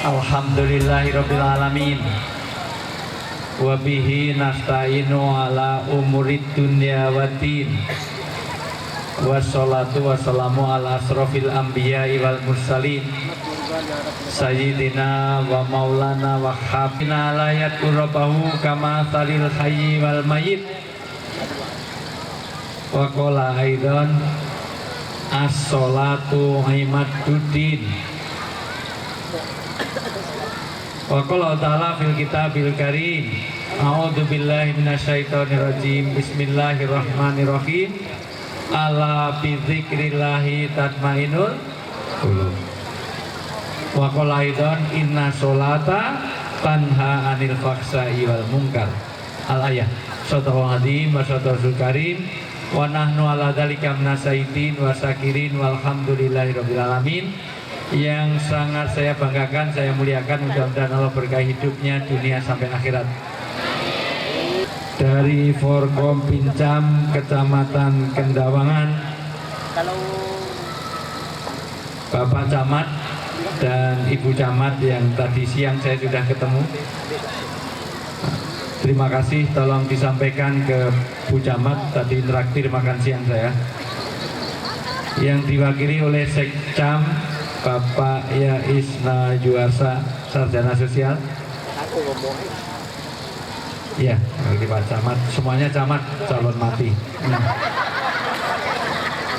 Alhamdulillahirabbil alamin. Wa bihi nasta'inu ala umurid dunya waddin. Wassalatu wassalamu ala asrofil anbiya'i wal mursalin Sayyidina wa maulana wa habina la yadurrabahu kama salil hayyi wal mayyit. Wa qala aidan as-sholatu imaduddin. Wa qala ta'ala fil kitabil karim a'udzu billahi minasyaitonir rajim. Bismillahirrahmanirrahim. Ala bi dzikrillahi tatmainul qulub. Wa qala aidan inna sholata tanha 'anil fahsya'i wal munkar. Al ayah. Shadaqallahu azim wa shadaqal karim wa nahnu ala dzalika minasyaitin wa syakirin walhamdulillahirabbil alamin. Yang sangat saya banggakan, saya muliakan, mudah-mudahan Allah berkahi hidupnya dunia sampai akhirat. Dari Forkom Pincam, Kecamatan Kendawangan, Bapak Camat dan Ibu Camat yang tadi siang saya sudah ketemu. Terima kasih, tolong disampaikan ke Bu Camat, tadi interaktif makan siang saya. Yang diwakili oleh Sekcam Bapak Yaisna Juarsa, Sarjana Sosial. Ya, bagi Pak Camat, semuanya camat calon mati.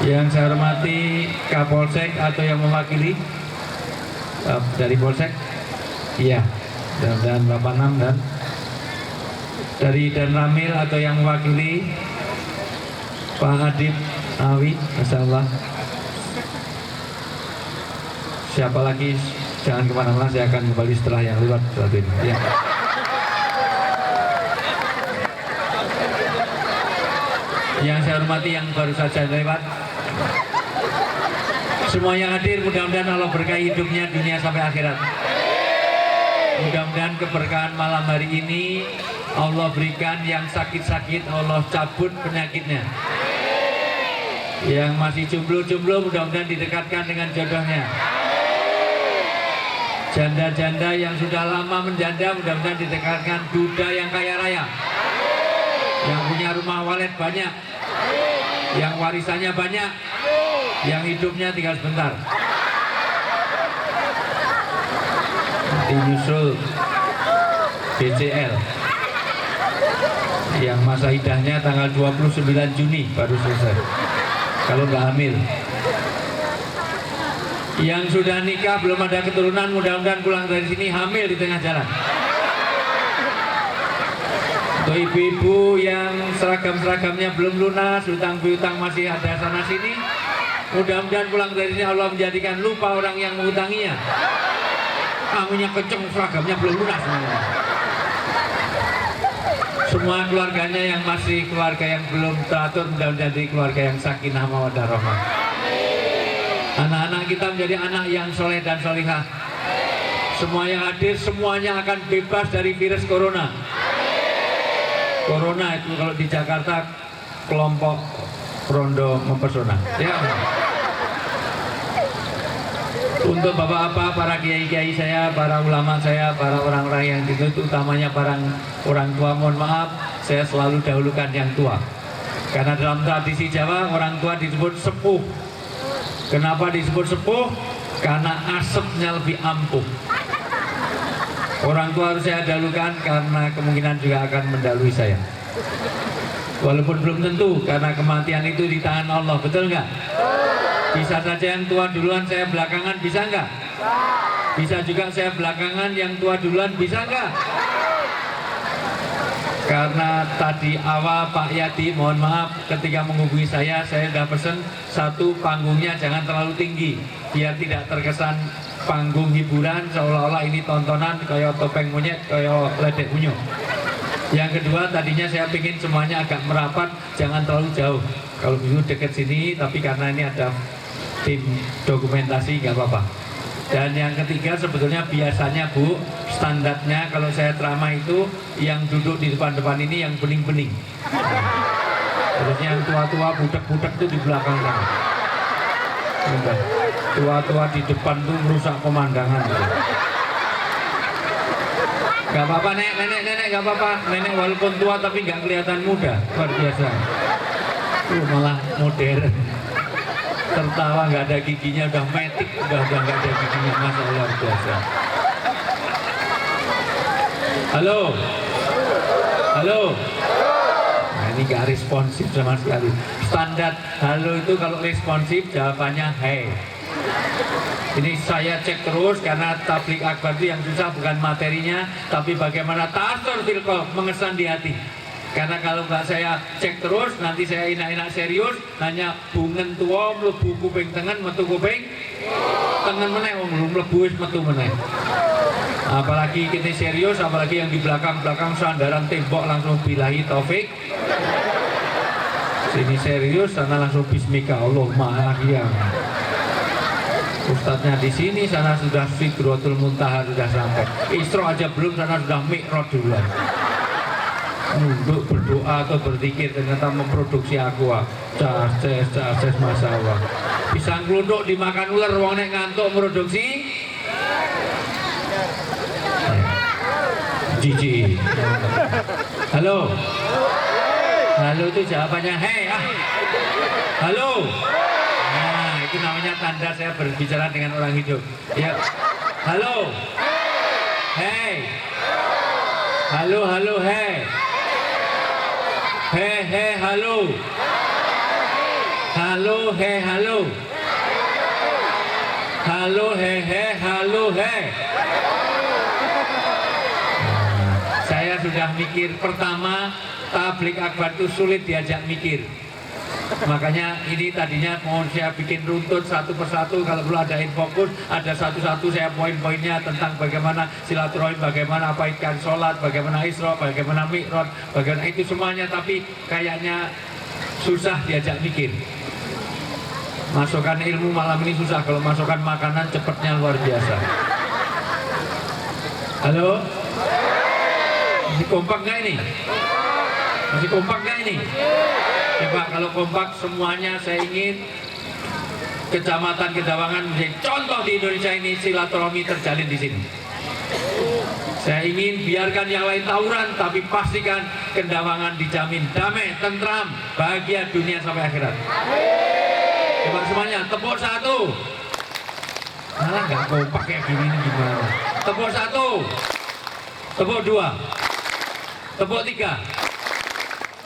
Yang saya hormati Kapolsek atau yang mewakili dari Polsek, iya, dan 86 dan dari Danramil atau yang mewakili Pak Adib Awi, Masya Allah. Siapa lagi? Jangan kemana-mana, saya akan kembali setelah yang lewat satu ini. Ya. Yang saya hormati yang baru saja lewat, semua yang hadir, mudah-mudahan Allah berkahi hidupnya dunia sampai akhirat. Mudah-mudahan keberkahan malam hari ini Allah berikan, yang sakit-sakit Allah cabut penyakitnya. Yang masih jomblo-jomblo mudah-mudahan didekatkan dengan jodohnya. Janda-janda yang sudah lama menjanda mudah-mudahan didekatkan duda yang kaya raya. Yang punya rumah walet banyak, yang warisannya banyak, yang hidupnya tinggal sebentar. Nanti nyusul BCL yang masa idahnya tanggal 29 Juni baru selesai, kalau nggak hamil. Yang sudah nikah belum ada keturunan, mudah-mudahan pulang dari sini hamil di tengah jalan. Untuk ibu-ibu yang seragam-seragamnya belum lunas, hutang piutang masih ada sana sini, mudah-mudahan pulang dari sini Allah menjadikan lupa orang yang menghutanginya. Anginnya kenceng, seragamnya belum lunas. Semua keluarganya yang masih keluarga yang belum teratur, mudah-mudahan jadi keluarga yang sakinah mawaddah rahmah. Anak-anak kita menjadi anak yang soleh dan solihah. Semua yang hadir, semuanya akan bebas dari virus corona. Corona itu kalau di Jakarta kelompok rondo mempesona. Ya. Untuk bapak-bapak, para kiai-kiai saya, para ulama saya, para orang-orang yang dituntut, utamanya para orang tua, mohon maaf, saya selalu dahulukan yang tua. Karena dalam tradisi Jawa, orang tua disebut sepuh. Kenapa disebut sepuh? Karena asapnya lebih ampuh. Orang tua harus saya dahulukan karena kemungkinan juga akan mendahului saya. Walaupun belum tentu, karena kematian itu di tangan Allah, betul nggak? Bisa saja yang tua duluan, saya belakangan, bisa nggak? Bisa juga saya belakangan, yang tua duluan, bisa nggak? Karena tadi awal Pak Yati, mohon maaf, ketika menghubungi saya sudah pesen satu, panggungnya jangan terlalu tinggi, biar tidak terkesan panggung hiburan seolah-olah ini tontonan kayak topeng monyet, kayak ledek unyu. Yang kedua, tadinya saya ingin semuanya agak merapat, jangan terlalu jauh. Kalau begitu dekat sini, tapi karena ini ada tim dokumentasi nggak apa-apa. Dan yang ketiga, sebetulnya biasanya Bu, standarnya kalau saya ceramah itu yang duduk di depan-depan ini yang bening-bening. Terusnya yang tua-tua, budak-budak itu di belakang sana. Tua-tua di depan tuh merusak pemandangan. Gak apa-apa nenek gak apa-apa. Nenek walaupun tua tapi gak kelihatan muda. Luar biasa. Malah modern. Tertawa gak ada giginya, udah metik, udah gak ada giginya. Masa luar biasa. Halo. Halo. Nah, ini gak responsif sama sekali. Standar halo itu kalau responsif jawabannya hey. Ini saya cek terus karena tablik akbar itu yang susah bukan materinya, tapi bagaimana ta'assur fil qalb, mengesan di hati. Karena kalau nggak saya cek terus, nanti saya enak-enak serius, hanya bungen tua, mlebu kuping tengen, metu kuping tengen meneh, mlebu wis metu meneh. Apalagi kita serius, apalagi yang di belakang-belakang sandaran tembok langsung billahi taufik. Sini serius, sana langsung bismika Allahumma akhiyam. Ustadznya di sini, sana sudah Sidratul Muntaha sudah sampai. Isra aja belum, sana sudah Mi'raj duluan. Untuk berdoa atau berzikir ternyata memproduksi aqua. Cas, Masya Allah. Pisang keluduk dimakan ular, wong nek ngantuk produksi. Jiji. Halo. Halo itu jawabannya hey. Halo. Itu namanya tanda saya berbicara dengan orang hidup. Ya. Halo. Hey. Halo, hey. Hey, halo. Halo, hey, halo. Halo, hey, halo, hey. Saya sudah mikir pertama, tablik akbar itu sulit diajak mikir. Makanya ini tadinya mau saya bikin runtut satu persatu, kalau perlu ada fokus, ada satu-satu saya poin-poinnya tentang bagaimana silaturahim, bagaimana apaikan sholat, bagaimana Isra, bagaimana Mi'raj, bagaimana itu semuanya, tapi kayaknya susah diajak mikir. Masukkan ilmu malam ini susah, kalau masukkan makanan cepatnya luar biasa. Halo? Masih kompak nggak ini? Masih kompak nggak ini? Coba kalau kompak semuanya, saya ingin Kecamatan Kedawangan menjadi contoh di Indonesia ini, silaturahmi terjalin di sini. Saya ingin biarkan yang lain tawuran, tapi pastikan Kedawangan dijamin damai, tentram, bahagia dunia sampai akhirat. Coba semuanya, tepuk satu. Malah nggak kompak kayak gini nih, gimana? Tepuk satu, tepuk dua, tepuk tiga.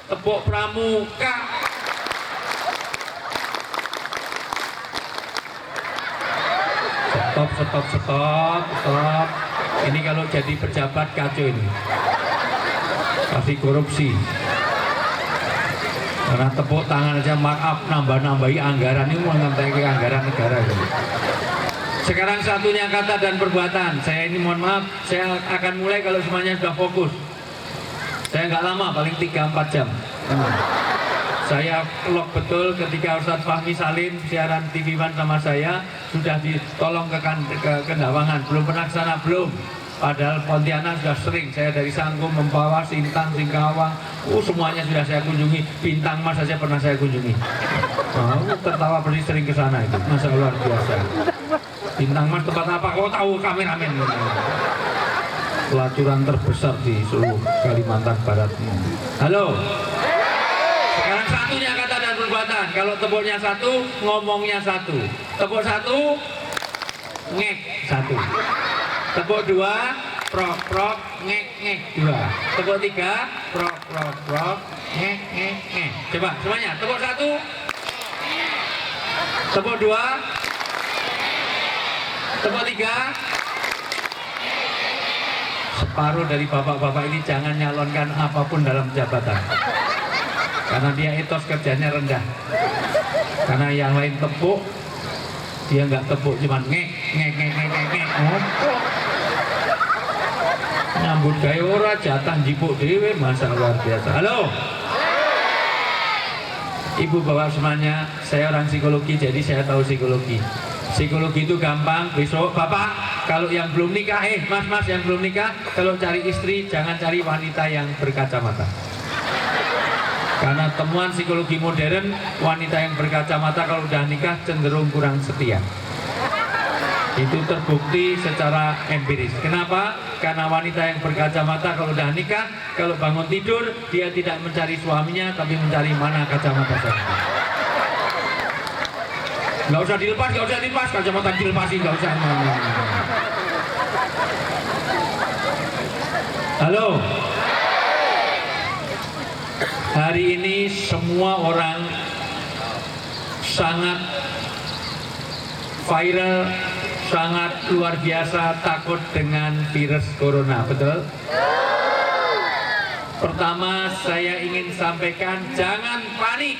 Tepuk pramuka. Stop. Ini kalau jadi pejabat kacau ini. Pasti korupsi. Karena tepuk tangan aja maaf nambah-nambahi anggaran ini, mau nambah anggaran negara gitu. Sekarang satunya kata dan perbuatan. Saya ini mohon maaf, saya akan mulai kalau semuanya sudah fokus. Saya nggak lama, paling 3-4 jam. Saya lock betul ketika Ustadz Fahmi Salim siaran TV One sama saya sudah ditolong ke Kedawangan. Belum pernah ke sana, belum. Padahal Pontianak sudah sering. Saya dari Sangkum, Mempawah, Sintang, Singkawang, semuanya sudah saya kunjungi. Bintang Mas saja pernah saya kunjungi. Tertawa beri sering ke sana itu. Masa luar biasa. Bintang Mas tempat apa? Kau tahu, kameramen. Pelacuran terbesar di seluruh Kalimantan Barat. Halo. Sekarang satunya kata dan perbuatan. Kalau tepuknya satu, ngomongnya satu. Tepuk satu, ngek satu. Tepuk dua, prok, ngek dua. Tepuk tiga, prok, ngek. Coba semuanya, tepuk satu, tepuk dua, tepuk tiga. Separuh dari bapak-bapak ini jangan nyalonkan apapun dalam jabatan, karena dia etos kerjanya rendah. Karena yang lain tepuk, dia nggak tepuk, cuman ngek. Nyambut gawe ora, jatah jipuk dhewe, masa luar biasa. Halo. Ibu bapak semuanya, saya orang psikologi, jadi saya tahu psikologi. Psikologi itu gampang. Besok bapak, kalau yang belum nikah, mas yang belum nikah, kalau cari istri jangan cari wanita yang berkacamata. Karena temuan psikologi modern, wanita yang berkacamata kalau udah nikah cenderung kurang setia. Itu terbukti secara empiris. Kenapa? Karena wanita yang berkacamata kalau udah nikah, kalau bangun tidur, dia tidak mencari suaminya, tapi mencari mana kacamata suaminya. Nggak usah dilepas, kacamata dilepasin, nggak usah. Halo. Hari ini semua orang sangat viral, sangat luar biasa takut dengan virus corona, betul? Pertama, saya ingin sampaikan jangan panik.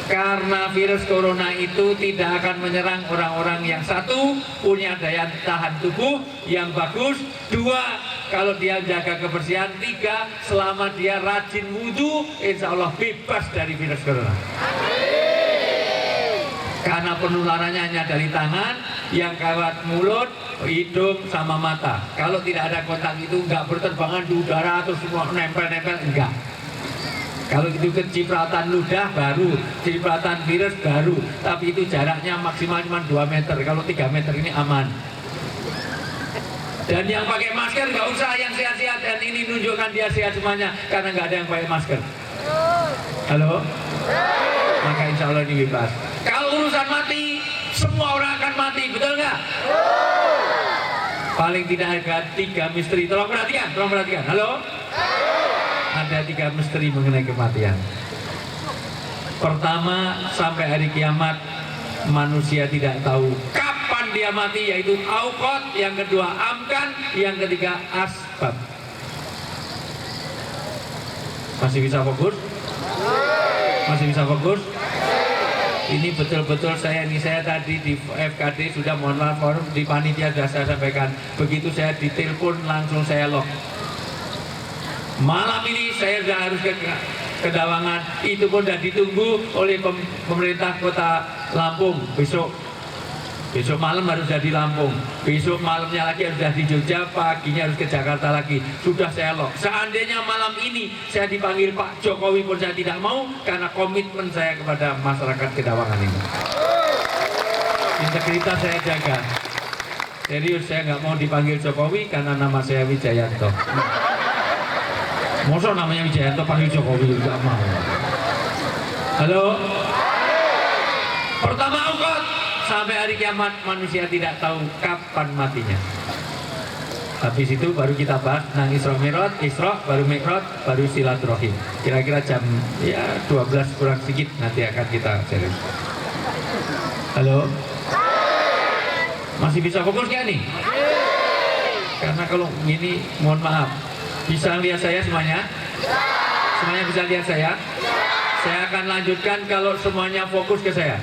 Karena virus corona itu tidak akan menyerang orang-orang yang satu, punya daya tahan tubuh yang bagus. Dua, kalau dia jaga kebersihan. Tiga, selama dia rajin wudhu, insya Allah bebas dari virus corona. Karena penularannya hanya dari tangan, yang kawat mulut, hidung, sama mata. Kalau tidak ada kontak itu nggak berterbangan di udara atau semua nempel-nempel, enggak. Kalau itu kecipratan ludah baru, cipratan virus baru. Tapi itu jaraknya maksimal cuma 2 meter. Kalau 3 meter ini aman. Dan yang pakai masker nggak usah, yang sehat-sehat. Dan ini nunjukkan dia sehat semuanya, karena nggak ada yang pakai masker. Halo? Maka insya Allah ini bebas. Kalau urusan mati, semua orang akan mati, betul nggak? Paling tidak ada 3 misteri. Tolong perhatikan. Halo? Ada 3 misteri mengenai kematian. Pertama, sampai hari kiamat manusia tidak tahu kapan dia mati, yaitu auqat. Yang kedua amkan, yang ketiga asbab. Masih bisa fokus? Ini betul-betul saya tadi di FKD sudah, mohon maaf, forum di panitia sudah saya sampaikan. Begitu saya ditelepon langsung saya lock. Malam ini saya sudah harus ke Kedawangan. Itu pun sudah ditunggu oleh pemerintah Kota Lampung. Besok malam harus sudah di Lampung. Besok malamnya lagi harus sudah di Jogja. Paginya harus ke Jakarta lagi. Sudah saya lock. Seandainya malam ini saya dipanggil Pak Jokowi pun saya tidak mau, karena komitmen saya kepada masyarakat Kedawangan ini. Integritas saya jaga. Serius, saya nggak mau dipanggil Jokowi karena nama saya Wijayanto. Masa namanya Wijayanto panggil Jokowi juga mau. Halo. Pertama auqat, sampai hari kiamat manusia tidak tahu kapan matinya. Habis itu baru kita bahas tentang Isra Mi'raj, baru Mi'raj, baru silaturahim. Kira-kira jam 12 kurang sedikit nanti akan kita sharing. Halo. Masih bisa fokus nggak nih? Karena kalau ini mohon maaf, bisa lihat saya semuanya? Semuanya bisa lihat saya? Saya akan lanjutkan kalau semuanya fokus ke saya.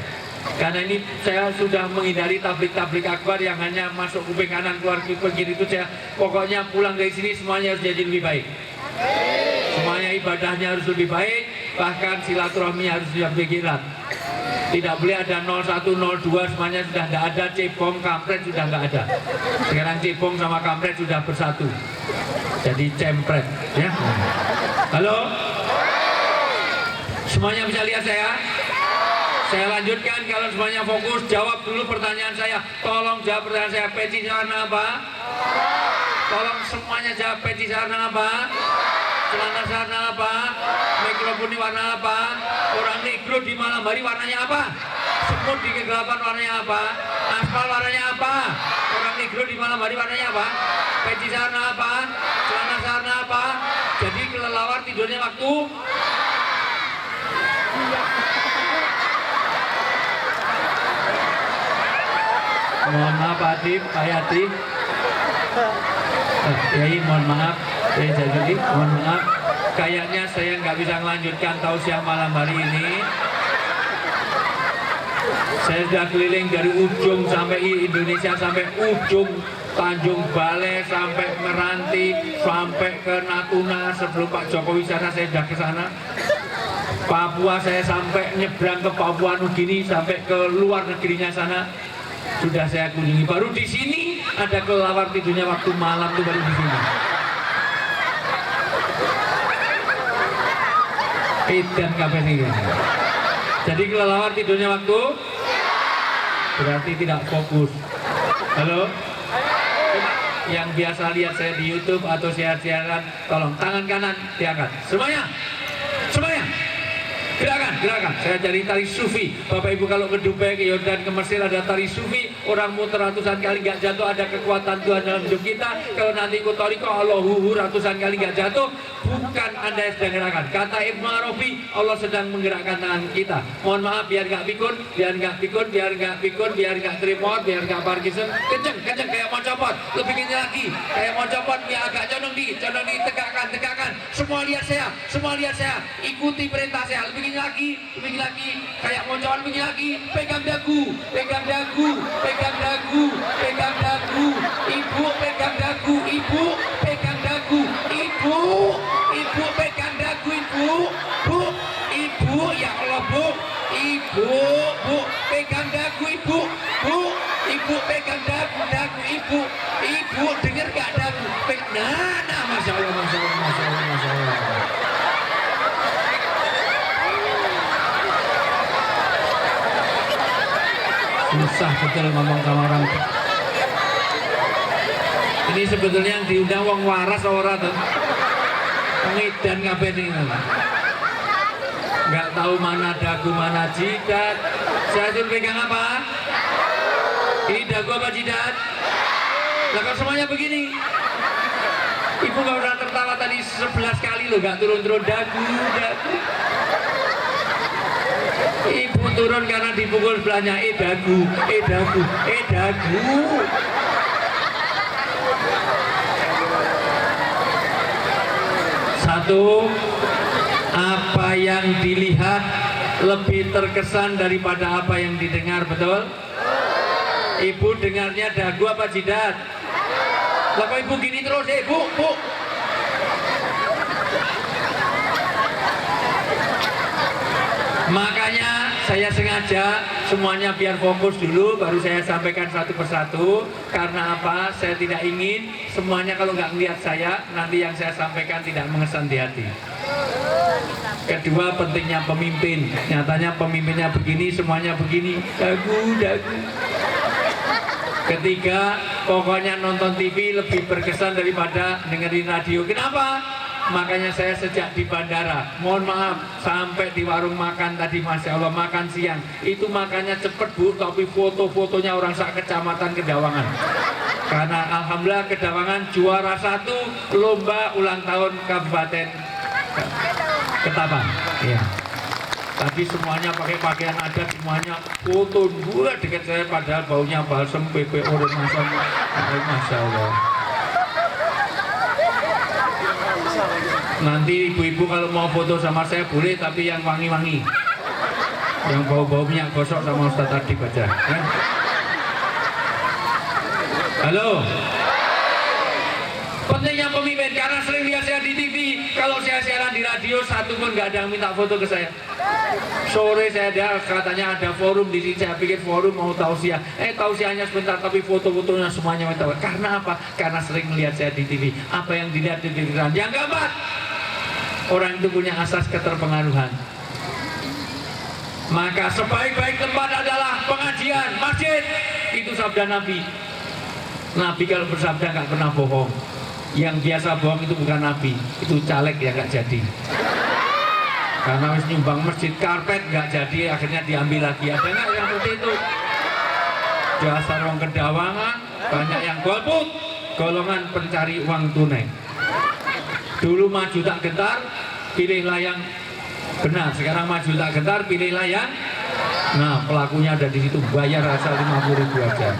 Karena ini saya sudah menghindari tablik-tablik akbar yang hanya masuk kuping kanan keluar kuping kiri. Itu saya pokoknya pulang dari sini semuanya harus jadi lebih baik. Semuanya ibadahnya harus lebih baik, bahkan silaturahmi harus lebih giat. Tidak boleh ada 01, 02, semuanya sudah tidak ada. Cebong, kampret sudah nggak ada. Sekarang cebong sama kampret sudah bersatu. Jadi cempret, ya. Halo? Semuanya bisa lihat saya? Saya lanjutkan, kalau semuanya fokus, jawab dulu pertanyaan saya. Tolong jawab pertanyaan saya. Peci warna apa? Tolong semuanya jawab. Peci warna apa? Celana warna apa? Mikrofon ini warna apa? Orang negro di malam hari warnanya apa? Semut di kegelapan warnanya apa? Aspal warnanya apa? Orang negro di malam hari warnanya apa? Peci warna apa? Celana warna apa? Jadi kelelawar tidurnya waktu? Mohon maaf Pak Adib, Pak Yati. Yai, mohon maaf. Jadi mohon maaf. Kayaknya saya nggak bisa melanjutkan tausiah malam hari ini. Saya sudah keliling dari ujung sampai Indonesia, sampai ujung Tanjung Balai, sampai Meranti, sampai ke Natuna. Sebelum Pak Jokowi sana saya sudah ke sana. Papua saya sampai nyebrang ke Papua Nugini, sampai ke luar negerinya sana. Sudah saya kunjungi. Baru di sini ada kelelawar tidurnya waktu malam tuh, baru di sini. Edan kabeh ini. Jadi kelelawar tidurnya waktu berarti tidak fokus. Halo? Yang biasa lihat saya di YouTube atau siaran, tolong tangan kanan diangkat. Semuanya, semuanya. Gerakan. Saya dari tari sufi. Bapak Ibu kalau ke Dubai, ke Yordan, ke Mesir ada tari sufi. Orang muter ratusan kali nggak jatuh, ada kekuatan Tuhan dalam hidup kita. Kalau nanti ikut toriko, Allahu ratusan kali nggak jatuh, bukan Anda yang sedang gerakan. Kata Ibnu Arabi, Allah sedang menggerakkan tangan kita. Mohon maaf, biar nggak pikun, biar nggak tremor, biar nggak Parkinson. Kenceng, kayak mau copot. Lebih kenceng lagi, kayak mau copot, biar agak condong di, tegakkan. Semua lihat saya, ikuti perintah saya. Lebih lagi, kayak mau copot, begini lagi. Pegang dagu, ibu, pegang dagu, ibu, pegang dagu, ibu, pegang dagu, ibu, ya Allah bu, ibu, pegang dagu, ibu, pegang dagu, ibu, dengar gak dagu, nah, masya Allah. Susah betul ngomong sama orang. Ini sebetulnya yang diundang wong waras ora tuh. Pengidan kabeh ning. Enggak tahu mana dagu mana jidat. Saya suruh pegang apa? Ini dagu apa jidat? Lah kok semuanya begini? Ibu nggak udah tertawa tadi 11 kali loh, nggak turun-turun dagu. Ibu turun karena dipukul sebelahnya, dagu. Satu, apa yang dilihat lebih terkesan daripada apa yang didengar, betul? Ibu dengarnya dagu apa jidat? Lah kok ibu gini terus, Bu? Makanya saya sengaja semuanya biar fokus dulu, baru saya sampaikan satu persatu. Karena apa? Saya tidak ingin semuanya kalau nggak melihat saya, nanti yang saya sampaikan tidak mengesan di hati. Kedua, pentingnya pemimpin. Nyatanya pemimpinnya begini, semuanya begini, dagu. Ketiga, pokoknya nonton TV lebih berkesan daripada dengerin radio. Kenapa? Makanya saya sejak di bandara, mohon maaf, sampai di warung makan tadi, Masya Allah, makan siang itu makannya cepet Bu, tapi foto-fotonya orang sak kecamatan Kedawangan. Karena alhamdulillah Kedawangan juara 1 lomba ulang tahun Kabupaten Ketapang. Iya. Tadi semuanya pakai pakaian adat, semuanya foto dua dekat saya, padahal baunya balsem, PPO dan Masya Allah. Nanti ibu-ibu kalau mau foto sama saya boleh, tapi yang wangi-wangi, yang bau-bau minyak gosok sama Ustaz Adib aja ya. Halo, pentingnya pemimpin, karena sering lihat saya di TV, kalau saya siaran di radio satu pun nggak ada yang minta foto ke saya. Sore saya ada, katanya ada forum di sini, saya pikir forum mau tausiah, tausiahnya sebentar, tapi foto-fotonya semuanya minta. Karena apa? Karena sering melihat saya di TV. Apa yang dilihat di TV? Yang keempat, orang itu punya asas keterpengaruhan. Maka sebaik-baik tempat adalah pengajian, masjid. Itu sabda Nabi. Nabi kalau bersabda nggak pernah bohong. Yang biasa bohong itu bukan Nabi, itu caleg ya nggak jadi. Karena harus nyumbang masjid, karpet nggak jadi, akhirnya diambil lagi. Ada nggak yang seperti itu? Dasar orang Kedawangan, banyak yang golput, golongan pencari uang tunai. Dulu maju tak gentar, pilihlah yang benar. Sekarang maju tak gentar, pilihlah yang. Nah, pelakunya ada di situ, bayar asal 50.000 aja.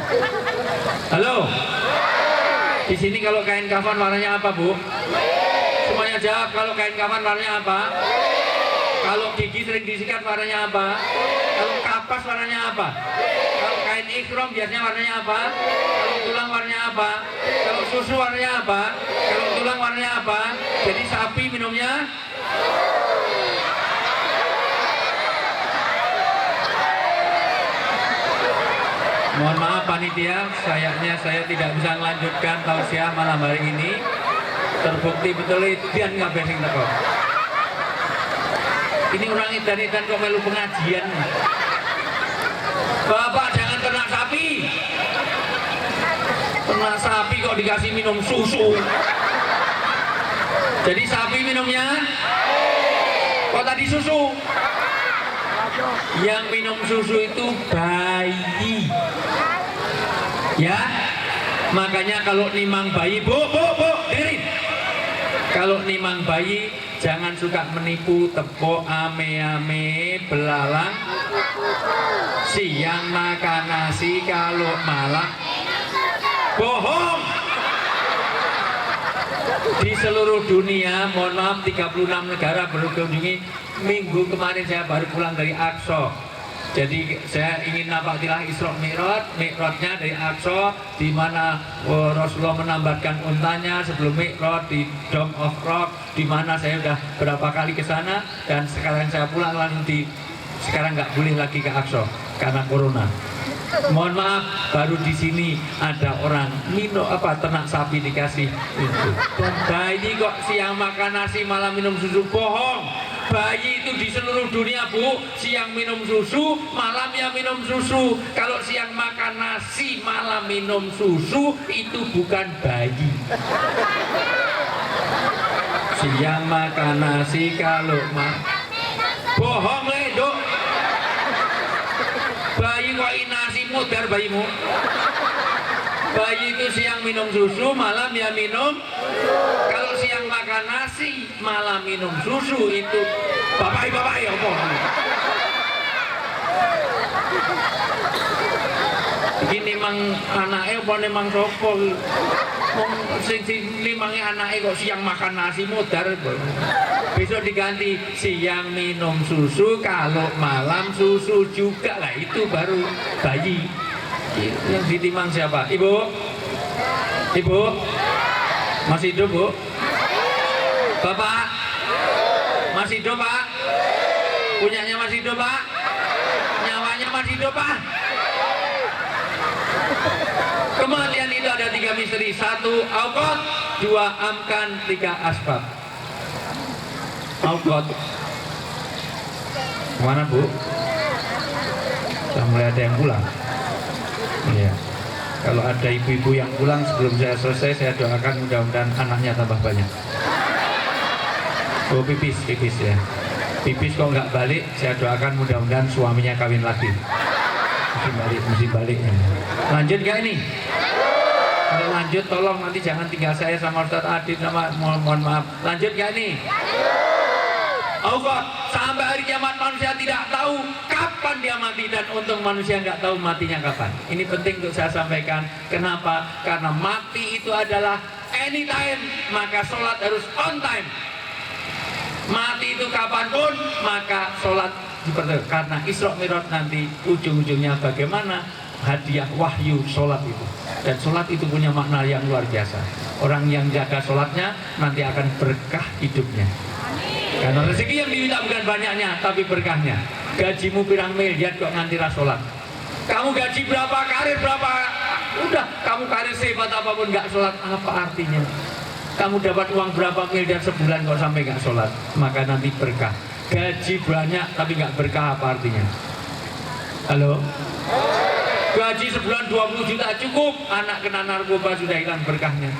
Halo, di sini kalau kain kafan warnanya apa, Bu? Semuanya jawab. Kalau kain kafan warnanya apa? Kalau gigi sering disikat warnanya apa? Kalau kapas warnanya apa? Kalau kain ikhram biasanya warnanya apa? Kalau tulang warnanya apa? Kalau susu warnanya apa? Kalau tulang warnanya apa? Jadi sapi minumnya. Mohon maaf panitia, sayangnya saya tidak bisa melanjutkan tausiah malam hari ini. Terbukti betul dan nggak bersing teko. Ini orang edan-edan kok melu pengajian. Bapak jangan ternak sapi. Ternak sapi kok dikasih minum susu. Jadi sapi minumnya kok tadi susu? Yang minum susu itu bayi. Ya, makanya kalau nimang bayi, bu, dengerin. Kalau nimang bayi, jangan suka menipu, tepuk, ame-ame, belalang. Siang makan nasi, kalau malam bohong. Di seluruh dunia, mohon maaf, 36 negara berkunjungi. Minggu kemarin saya baru pulang dari Aqsa. Jadi saya ingin napaktilah Isra Mi'rajnya dari Aqsa, di mana Rasulullah menambatkan untanya sebelum Mi'raj di Dome of Rock, di mana saya sudah berapa kali ke sana, dan sekarang saya pulang langsung sekarang nggak boleh lagi ke Aqsa karena corona. Mohon maaf, baru di sini ada orang minum ternak sapi dikasih itu. Dan bayi kok siang makan nasi malam minum susu, bohong. Bayi itu di seluruh dunia, Bu, siang minum susu, malam ya minum susu. Kalau siang makan nasi, malam minum susu, itu bukan bayi. Siang makan nasi, kalau bohong le, Dok. Bayi kok nasi mudar bayimu. Bayi itu siang minum susu, malam ya minum. Kalau siang makan nasi, malam minum susu, itu bapak apa? Ini mang anaknya apa memang sopo? Sing limangnya anaknya kok siang makan nasi mudar. Besok diganti siang minum susu, kalau malam susu juga lah, itu baru bayi. Yang ditimang siapa? Ibu? Ibu? Masih hidup, Bu? Bapak? Masih hidup, Pak? Punyanya masih hidup, Pak? Nyawanya masih hidup, Pak? Kematian itu ada 3 misteri. 1 Auqat, 2 Amkan, 3 Asbab. Auqat. Mana, Bu? Sudah mulai ada yang pulang. Iya. Kalau ada ibu-ibu yang pulang sebelum saya selesai, saya doakan mudah-mudahan anaknya tambah banyak. Oh, pipis ya. Pipis kok nggak balik, saya doakan mudah-mudahan suaminya kawin lagi. Mesti balik. Lanjut nggak ini? Kalau lanjut tolong nanti jangan tinggal saya sama Ustadz Adit sama mohon maaf. Lanjut nggak ini? Allah, sampai hari kiamat manusia tidak tahu kapan dia mati, dan untung manusia nggak tahu matinya kapan. Ini penting untuk saya sampaikan. Kenapa? Karena mati itu adalah anytime, maka sholat harus on time. Mati itu kapanpun, maka sholat diperlukan. Karena Isra Mi'raj nanti ujung-ujungnya bagaimana hadiah wahyu sholat itu. Dan sholat itu punya makna yang luar biasa. Orang yang jaga sholatnya nanti akan berkah hidupnya. Karena rezeki yang diminta bukan banyaknya, tapi berkahnya. Gajimu pirang miliar kok nganti sholat. Kamu gaji berapa, karir berapa, udah kamu karir sehebat apapun nggak sholat, apa artinya? Kamu dapat uang berapa miliar sebulan kok sampai nggak sholat, maka nanti berkah. Gaji banyak tapi nggak berkah, apa artinya? Halo? Gaji sebulan 20 juta cukup, anak kena narkoba sudah hilang berkahnya.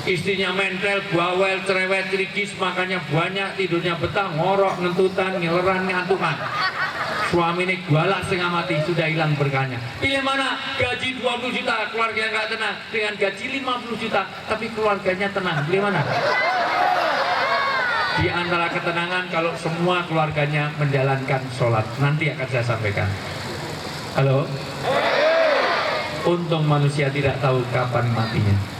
Istrinya mentel, bawel, cerewet, cerigis, makannya banyak, tidurnya betah, ngorok, ngentutan, ngeleran, ngantukan. Suami ini galak setengah mati, sudah hilang berkahnya. Pilih mana? Gaji 20 juta, keluarganya nggak tenang. Dengan gaji 50 juta, tapi keluarganya tenang. Pilih mana? Di antara ketenangan kalau semua keluarganya menjalankan sholat. Nanti akan saya sampaikan. Halo? Untung manusia tidak tahu kapan matinya.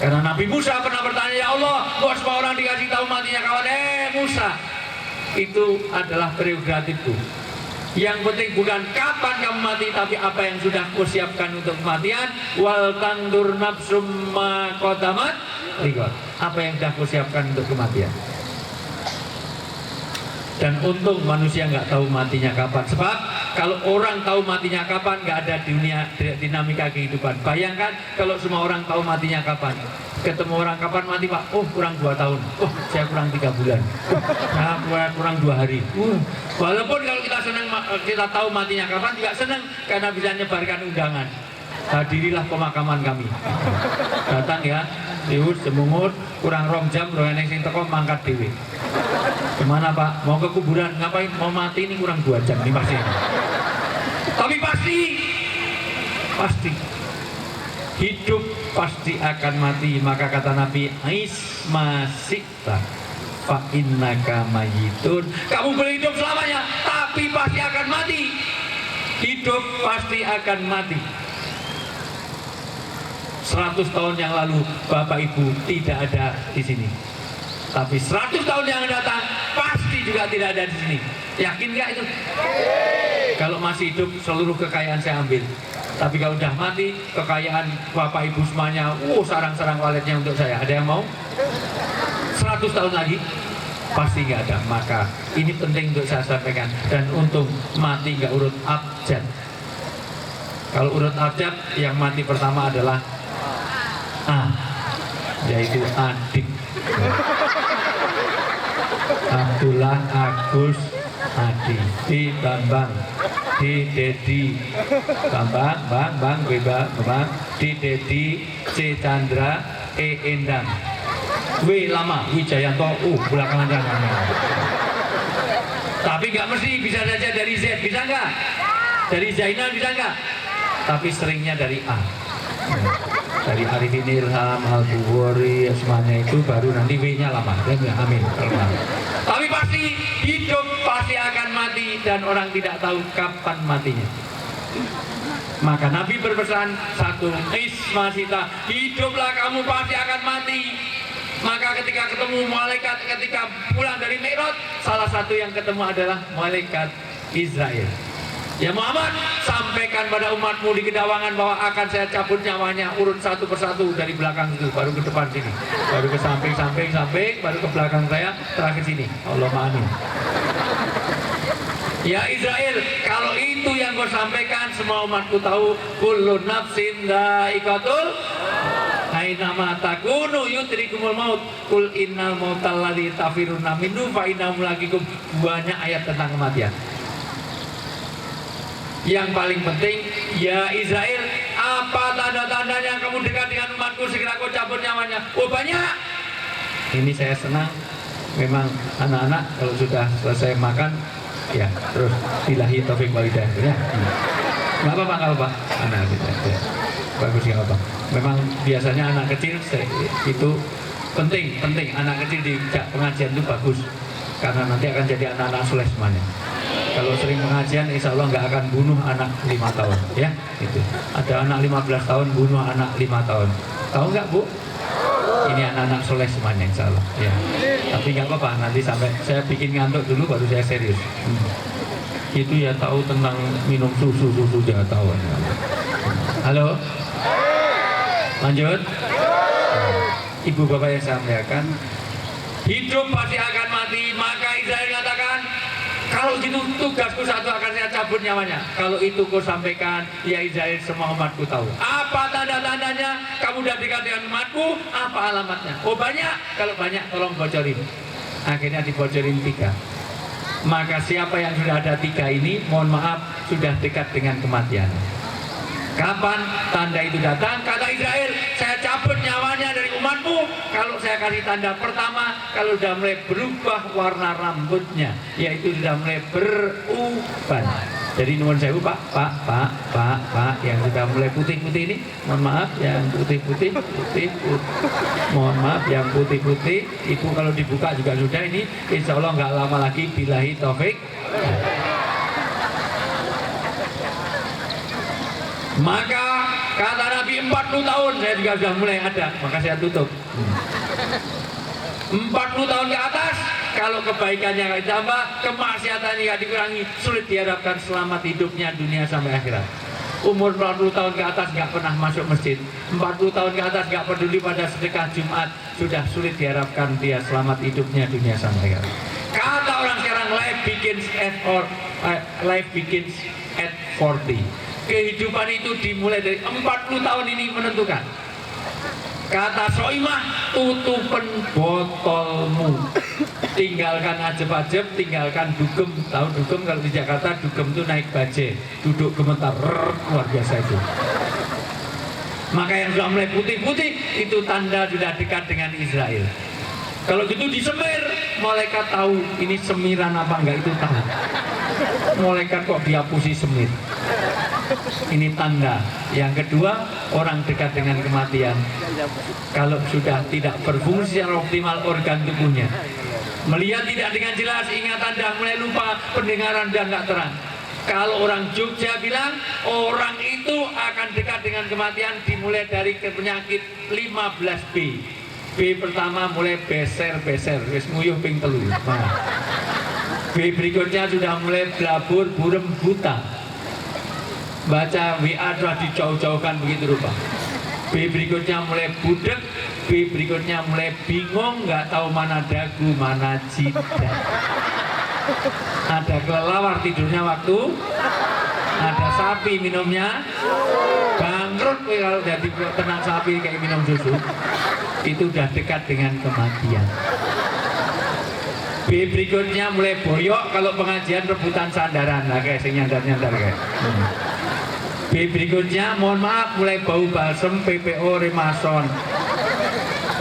Karena Nabi Musa pernah bertanya, ya Allah, kok semua orang dikasih tahu matinya kawan? Musa, itu adalah prerogatifku. Yang penting bukan kapan kamu mati, tapi apa yang sudah kau siapkan untuk kematian. Wal tangdur nafsum ma qaddamat liqad. Apa yang sudah kau siapkan untuk kematian. Dan untung manusia nggak tahu matinya kapan. Sebab kalau orang tahu matinya kapan, nggak ada dunia dinamika kehidupan. Bayangkan kalau semua orang tahu matinya kapan, Ketemu orang kapan mati Pak? Oh kurang 2 tahun. Oh saya kurang 3 bulan. Saya kurang 2 hari. Walaupun kalau kita senang, kita tahu matinya kapan juga senang karena bisa nyebarkan undangan. Hadirilah pemakaman kami. Datang ya, dius semungut kurang 2 jam, roh eneng sing teko mangkat dhewe. Kemana Pak? Mau ke kuburan? Ngapain? Mau mati ini kurang 2 jam nih pasti. Tapi pasti hidup pasti akan mati. Maka kata Nabi, Isma sikta fa innaka mayitun. Kamu boleh hidup selamanya, tapi pasti akan mati. Hidup pasti akan mati. 100 tahun yang lalu Bapak Ibu tidak ada di sini. Tapi 100 tahun yang datang pasti juga tidak ada di sini. Yakin nggak itu? Kalau masih hidup seluruh kekayaan saya ambil. Tapi kalau udah mati, kekayaan Bapak Ibu semuanya, sarang-sarang waletnya untuk saya. Ada yang mau? 100 tahun lagi? Pasti nggak ada. Maka ini penting untuk saya sampaikan. Dan untung mati nggak urut abjad. Kalau urut abjad, yang mati pertama adalah A, yaitu adik. Abdullah, Agus, Adi, di Bambang, di Dedi, Bambang, Bang, Bang, di Dedi, C Chandra, E Endang, W Lama, Wijayanto, belakangan jangan. Tapi nggak mesti, bisa saja dari Z, bisa nggak? Dari Zainal bisa nggak? Tapi seringnya dari A. Dari Arifin Ilham, Al-Bukhari, semuanya itu baru nanti W-nya lama. Amin. Tapi pasti hidup pasti akan mati dan orang tidak tahu kapan matinya. Maka Nabi berpesan satu, Isma sita, hiduplah kamu pasti akan mati. Maka ketika ketemu malaikat, ketika pulang dari Mi'raj, salah satu yang ketemu adalah malaikat Israel. Ya Muhammad, sampaikan pada umatmu di Kedawangan bahwa akan saya cabut nyawanya, urut satu persatu dari belakang itu, baru ke depan sini, baru ke samping, baru ke belakang saya, terakhir sini. Allahumma amin. Ya Israel, kalau itu yang kau sampaikan, semua umatku tahu, kullu nafsin dha'iqatul aina takunu yudrikumul maut, kul innal mautal ladzi tafiruna minhu fa innahu mulaqikum. Banyak ayat tentang kematian. Yang paling penting, ya Israel, apa tanda-tandanya kamu dekat dengan umatku, segera kau cabut nyawanya. Oh banyak. Ini saya senang. Memang anak-anak kalau sudah selesai makan, ya terus billahi taufik wal hidayah. Ya. Nggak apa-apa kalau Pak. Anak ya. Bagus ya Pak. Memang biasanya anak kecil itu penting. Anak kecil di pengajian itu bagus. Karena nanti akan jadi anak-anak soleh semuanya. Kalau sering pengajian, insya Allah nggak akan bunuh anak 5 tahun, ya. Itu. Ada anak 15 tahun bunuh anak 5 tahun. Tahu nggak Bu? Ini anak-anak soleh semuanya, insya Allah. Ya. Tapi nggak apa-apa, nanti sampai saya bikin ngantuk dulu, baru saya serius. Itu ya tahu tentang minum susu jangan tahu. Halo. Lanjut. Ibu bapak yang saya muliakan, hidup pasti akan mati. Maka Israel katakan, kalau gitu tugasku satu, akan saya cabut nyawanya. Kalau itu kau sampaikan, ya Israel, semua umatku tahu. Apa tanda-tandanya kamu udah dekat dengan umatku? Apa alamatnya? Oh banyak. Kalau banyak tolong bocorin. Akhirnya dibocorin 3. Maka siapa yang sudah ada 3 ini, mohon maaf, sudah dekat dengan kematian. Kapan tanda itu datang? Kata Israel, saya cabut nyawanya dari umatmu kalau saya kasih tanda pertama, kalau sudah mulai berubah warna rambutnya, yaitu sudah mulai beruban. Jadi nuwun sewu Pak, yang sudah mulai putih-putih ini, mohon maaf, yang putih-putih, mohon maaf, yang putih-putih, itu kalau dibuka juga sudah ini, insya Allah nggak lama lagi, billahi taufik. Maka kata Nabi 40 tahun saya juga sudah mulai ada, maka saya tutup. 40 tahun ke atas, kalau kebaikannya nggak ditambah, kemaksiatannya nggak dikurangi, sulit diharapkan selamat hidupnya dunia sampai akhirat. Umur 40 tahun ke atas nggak pernah masuk masjid, 40 tahun ke atas nggak peduli pada sedekah Jumat, sudah sulit diharapkan dia selamat hidupnya dunia sampai akhirat. Kata orang sekarang, life begins at 40. Kehidupan itu dimulai dari 40 tahun ini menentukan. Kata Soimah, tutupen botolmu. Tinggalkan ajeb-ajeb, tinggalkan dugem. Tahu dugem? Kalau di Jakarta dugem itu naik bajai, duduk gemetar, luar biasa itu. Maka yang sudah mulai putih-putih itu tanda sudah dekat dengan Israel. Kalau gitu disemir, malaikat tahu ini semiran apa enggak, itu tahu. Malaikat kok dihapusi semir. Ini tanda. Yang kedua, orang dekat dengan kematian. Kalau sudah tidak berfungsi secara optimal organ tubuhnya, melihat tidak dengan jelas, ingatan dah mulai lupa, pendengaran dah nggak terang. Kalau orang Jogja bilang orang itu akan dekat dengan kematian dimulai dari penyakit 15B. B pertama mulai beser-beser, wis nguyuh ping telu. Nah. B berikutnya sudah mulai blabur, burem, buta. Baca WA sudah dijauh-jauhkan begitu rupa. B berikutnya mulai budek. B berikutnya mulai bingung, nggak tahu mana dagu, mana jidat. Ada kelelawar tidurnya waktu, ada sapi minumnya, bangkrut kalau jadi ternak sapi kayak minum susu. Itu sudah dekat dengan kematian. B berikutnya mulai boyok kalau pengajian rebutan sandaran. Nah kayak sing nyandar-nyandar kayak. B berikutnya mohon maaf mulai bau balsem PPO Remason.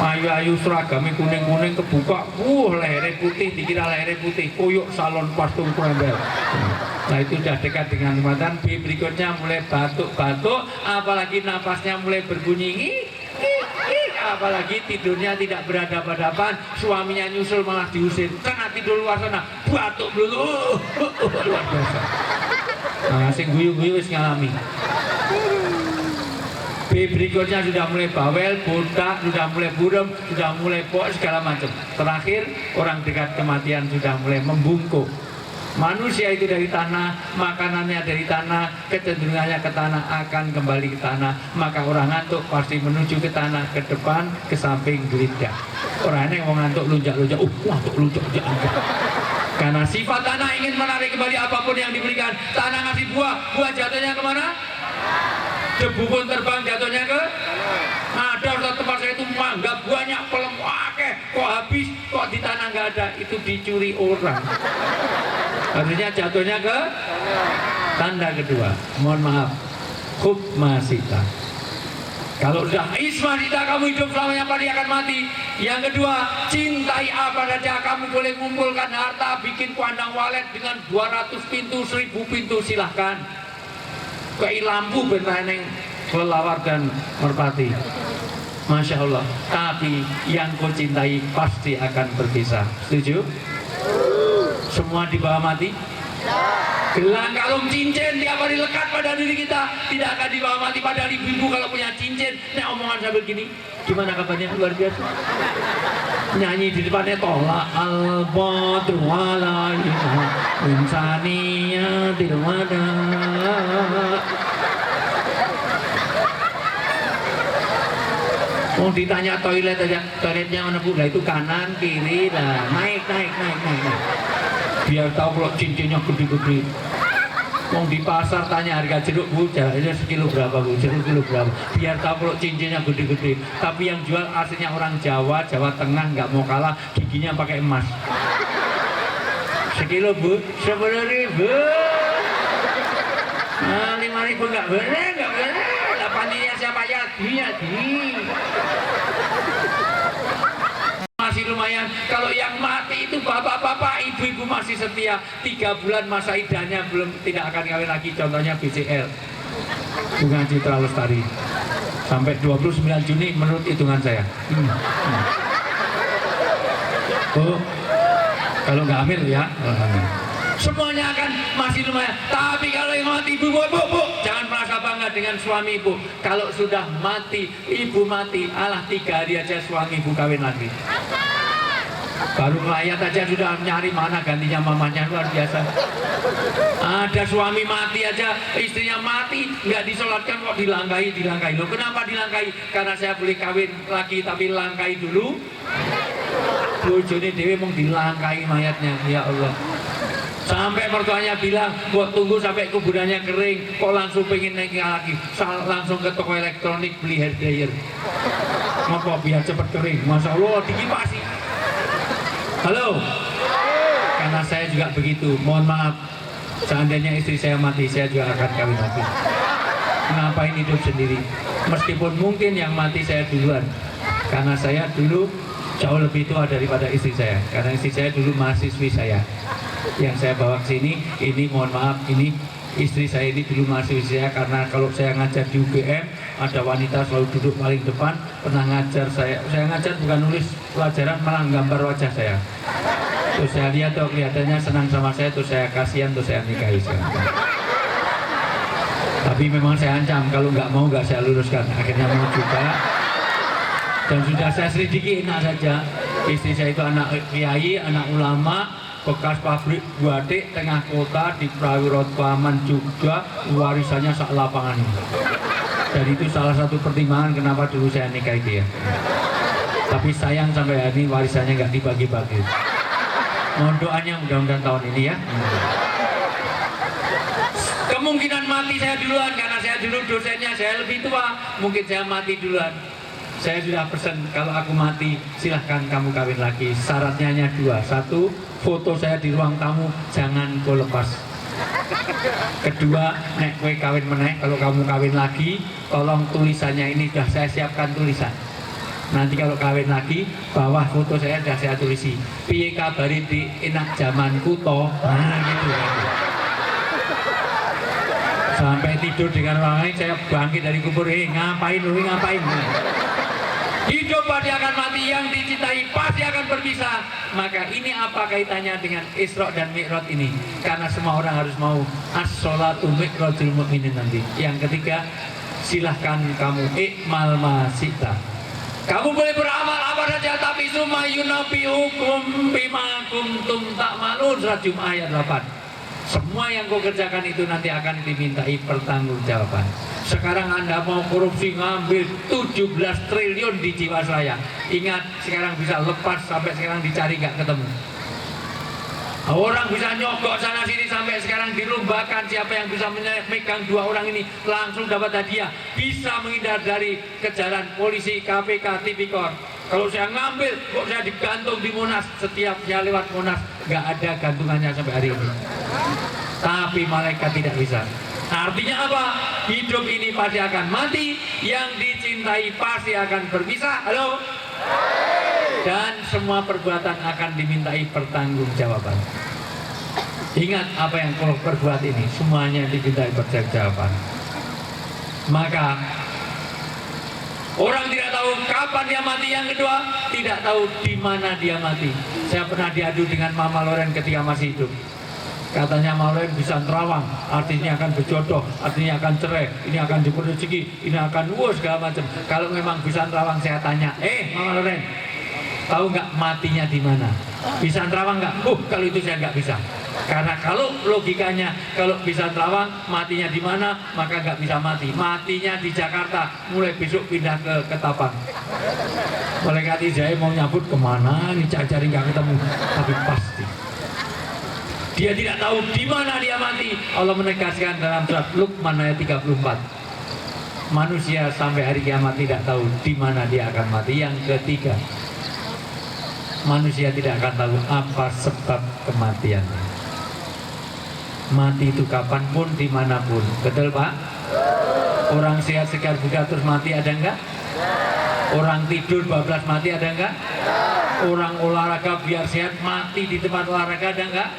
Ayu-ayu seragamnya kuning-kuning kebuka, lehernya putih, dikira lehernya putih, koyok salon pastung kuembel. Nah itu sudah dekat dengan kematian. B berikutnya mulai batuk-batuk, apalagi napasnya mulai berbunyi, apalagi tidurnya tidak berhadapan-hadapan, suaminya nyusul malah diusir, tengah tidur luar sana, batuk dulu, luar biasa. Nah, sing guyu-guyu wis ngalami. B berikutnya sudah mulai bawel, botak, sudah mulai burem, sudah mulai segala macam. Terakhir, orang dekat kematian sudah mulai membungkuk. Manusia itu dari tanah, makanannya dari tanah, kecenderungannya ke tanah, akan kembali ke tanah. Maka orang ngantuk pasti menuju ke tanah, ke depan, ke samping, gelidak. Orang yang mau ngantuk lunjak-lunjak, ngantuk lunjak. Karena sifat tanah ingin menarik kembali apapun yang diberikan. Tanah ngasih buah, buah jatuhnya kemana? Debu pun terbang jatuhnya ke? Ada tempat saya itu mangga banyak pelem, kok habis, kok di tanah nggak ada, itu dicuri orang. Artinya jatuhnya ke? Tanda kedua, mohon maaf, hukmasita. Kalau sudah ismasita kamu hidup selamanya pasti akan mati. Yang kedua, cintai apa saja, kamu boleh mengumpulkan harta, bikin kandang walet dengan 200 pintu, 1000 pintu, silahkan. Kayak lampu bentaneng kelelawar dan merpati. Masya Allah. Tapi yang kau cintai pasti akan berpisah. Setuju? Semua di bawah mati? Gelang kalung cincin tiap hari lekat pada diri kita, tidak akan dibawa mati. Padahal ibu-ibu kalau punya cincin, nek omongan sambil gini, gimana kabarnya, luar biasa. Nyanyi di depannya tolak al-badru alaina insaniyatil wada. Mau ditanya toilet aja, toiletnya mana bu? Lah itu kanan, kiri, lah naik. Biar tahu kalau cincinnya gede-gede. Mau di pasar tanya harga jeruk bu, jaraknya sekilo berapa bu, jeruk kilo berapa. Biar tahu kalau cincinnya gede-gede. Tapi yang jual aslinya orang Jawa, Jawa Tengah, nggak mau kalah, giginya pakai emas. Sekilo bu, 10.000. Nah, 5.000 nggak boleh. 8.000 siapa ya? Dia. Masih lumayan. Kalau yang mati itu bapak-bapak, ibu-ibu masih setia. 3 bulan masa idahnya belum, tidak akan kawin lagi. Contohnya BCL, Bunga Citra Lestari, sampai 29 Juni menurut hitungan saya. Oh, kalau nggak hamil ya, semuanya akan masih lumayan. Tapi kalau yang mati ibu, jangan merasa bangga dengan suami ibu. Kalau sudah mati, ibu mati, alah 3 hari aja suami ibu kawin lagi. Baru melayat aja sudah nyari mana gantinya mamanya, luar biasa. Ada suami mati aja, istrinya mati, nggak disolatkan kok dilangkai. Loh kenapa dilangkai? Karena saya boleh kawin lagi tapi langkai dulu. Bojone dewe mau dilangkai mayatnya, ya Allah. Sampai mertuanya bilang, kok tunggu sampai kuburannya kering, kok langsung pengen naik lagi, langsung ke toko elektronik beli hair dryer. Apa biar cepat kering? Masya Allah dikipasi. Halo. Karena saya juga begitu. Mohon maaf. Seandainya istri saya mati, saya juga akan kawin lagi. Ngapain hidup sendiri? Meskipun mungkin yang mati saya duluan. Karena saya dulu jauh lebih tua daripada istri saya. Karena istri saya dulu mahasiswi saya. Yang saya bawa ke sini, ini mohon maaf, ini istri saya ini dulu mahasiswi saya. Karena kalau saya ngajar di UGM, ada wanita selalu duduk paling depan. Pernah ngajar saya ngajar bukan nulis pelajaran, malah gambar wajah saya. Terus saya lihat tuh kelihatannya senang sama saya, terus saya kasihan, terus saya nikahi saya. Tapi memang saya ancam kalau nggak mau nggak saya luruskan. Akhirnya mau juga. Dan sudah saya selidiki, enak saja. Istri saya itu anak kiai, anak ulama, bekas pabrik guatik tengah kota di Prawirot Paman juga, warisannya sak lapangan ini. Dan itu salah satu pertimbangan kenapa dulu saya nikahi dia. Tapi sayang sampai hari ini warisannya nggak dibagi-bagi. Mohon doanya mudah-mudahan tahun ini ya. Kemungkinan mati saya duluan karena saya dulu dosennya, saya lebih tua, mungkin saya mati duluan. Saya sudah pesan kalau aku mati silahkan kamu kawin lagi. Syaratnya hanya dua. Satu, foto saya di ruang tamu jangan kau lepas. Kedua, nek kowe kawin meneh, kalau kamu kawin lagi tolong tulisannya ini sudah saya siapkan tulisan. Nanti kalau kawin lagi bawah foto saya sudah saya tulisi. Piye kabari di enak zamanku toh. Nah gitu. Sampai tidur dengan orang lain saya bangkit dari kubur, ngapain lu ngapain? Hidup pasti akan mati, yang dicintai pasti akan berpisah. Maka ini apa kaitannya dengan Isra dan Mi'raj ini? Karena semua orang harus mau as-sholatu mi'rajul mu'minin nanti. Yang ketiga, silahkan kamu ikmal masita. Kamu boleh beramal apa saja, tapi summa yunabiukum bima kuntum ta'malun. Surat Jumat ayat 8. Semua yang kau kerjakan itu nanti akan dimintai pertanggungjawaban. Sekarang Anda mau korupsi ngambil 17 triliun di Jiwasraya. Ingat, sekarang bisa lepas, sampai sekarang dicari nggak ketemu. Orang bisa nyogok sana sini sampai sekarang dilombakan siapa yang bisa memegang dua orang ini langsung dapat hadiah. Bisa menghindar dari kejaran polisi, KPK, Tipikor. Kalau saya ngambil, kok saya digantung di Monas. Setiap saya lewat Monas, nggak ada gantungannya sampai hari ini. Tapi malaikat tidak bisa. Artinya apa? Hidup ini pasti akan mati, yang dicintai pasti akan berpisah. Halo? Dan semua perbuatan akan dimintai pertanggungjawaban. Ingat apa yang kau perbuat ini, semuanya dimintai pertanggungjawaban. Maka orang tidak tahu kapan dia mati. Yang kedua, tidak tahu di mana dia mati. Saya pernah diadu dengan Mama Loren ketika masih hidup. Katanya Mama Loren bisa nerawang, artinya akan berjodoh, artinya akan cerai, ini akan diberi rezeki, ini akan segala macam. Kalau memang bisa nerawang, saya tanya, Mama Loren, tahu nggak matinya di mana? Bisa nerawang nggak? Kalau itu saya nggak bisa. Karena kalau logikanya, kalau bisa nerawang, matinya di mana, maka nggak bisa mati. Matinya di Jakarta, mulai besok pindah ke Ketapang. Malaikat Ijai mau nyabut kemana? Ini cari-cari nggak ketemu, tapi pasti. Dia tidak tahu di mana dia mati. Allah menegaskan dalam surat Luqman ayat 34. Manusia sampai hari kiamat tidak tahu di mana dia akan mati. Yang ketiga, manusia tidak akan tahu apa sebab kematiannya. Mati itu kapanpun, dimanapun. Betul Pak? Orang sehat segar bugar terus mati ada enggak? Orang tidur 12 mati ada enggak? Orang olahraga biar sehat mati di tempat olahraga ada enggak?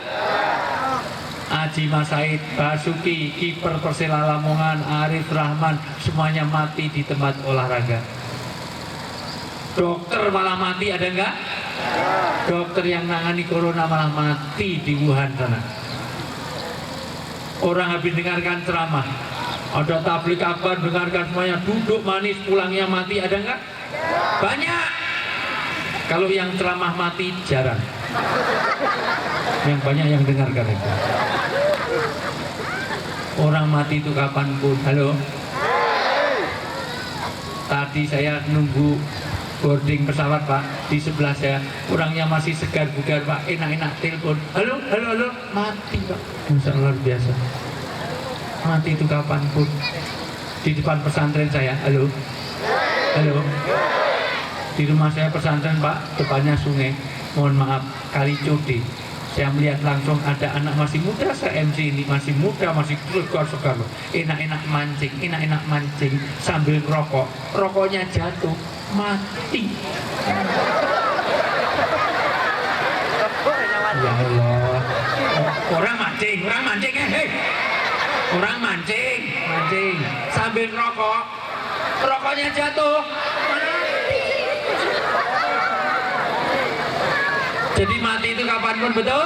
Aji Mas Said, Basuki, kiper Persela Lamongan, Arif Rahman, semuanya mati di tempat olahraga. Dokter malah mati ada enggak? Dokter yang nangani corona malah mati di Wuhan sana. Orang habis dengarkan ceramah, ada tablik kabar, dengarkan semuanya, duduk manis, pulangnya mati ada enggak? Banyak. Kalau yang ceramah mati jarang. Yang banyak yang dengarkan itu. Orang mati itu kapanpun. Halo? Tadi saya nunggu boarding pesawat Pak, di sebelah saya orangnya masih segar bugar Pak, enak-enak telepon, halo, mati Pak. Masya Allah, luar biasa. Mati itu kapanpun. Di depan pesantren saya, halo. Di rumah saya pesantren Pak, depannya sungai, mohon maaf, Kali Cudi. Saya melihat langsung ada anak masih muda, se-MC ini masih muda, masih segar-segar, enak-enak mancing sambil rokok, rokoknya jatuh, mati. Ya Allah, orang mancing, hei. Orang mancing sambil rokok, rokoknya jatuh. Jadi mati itu kapanpun, betul?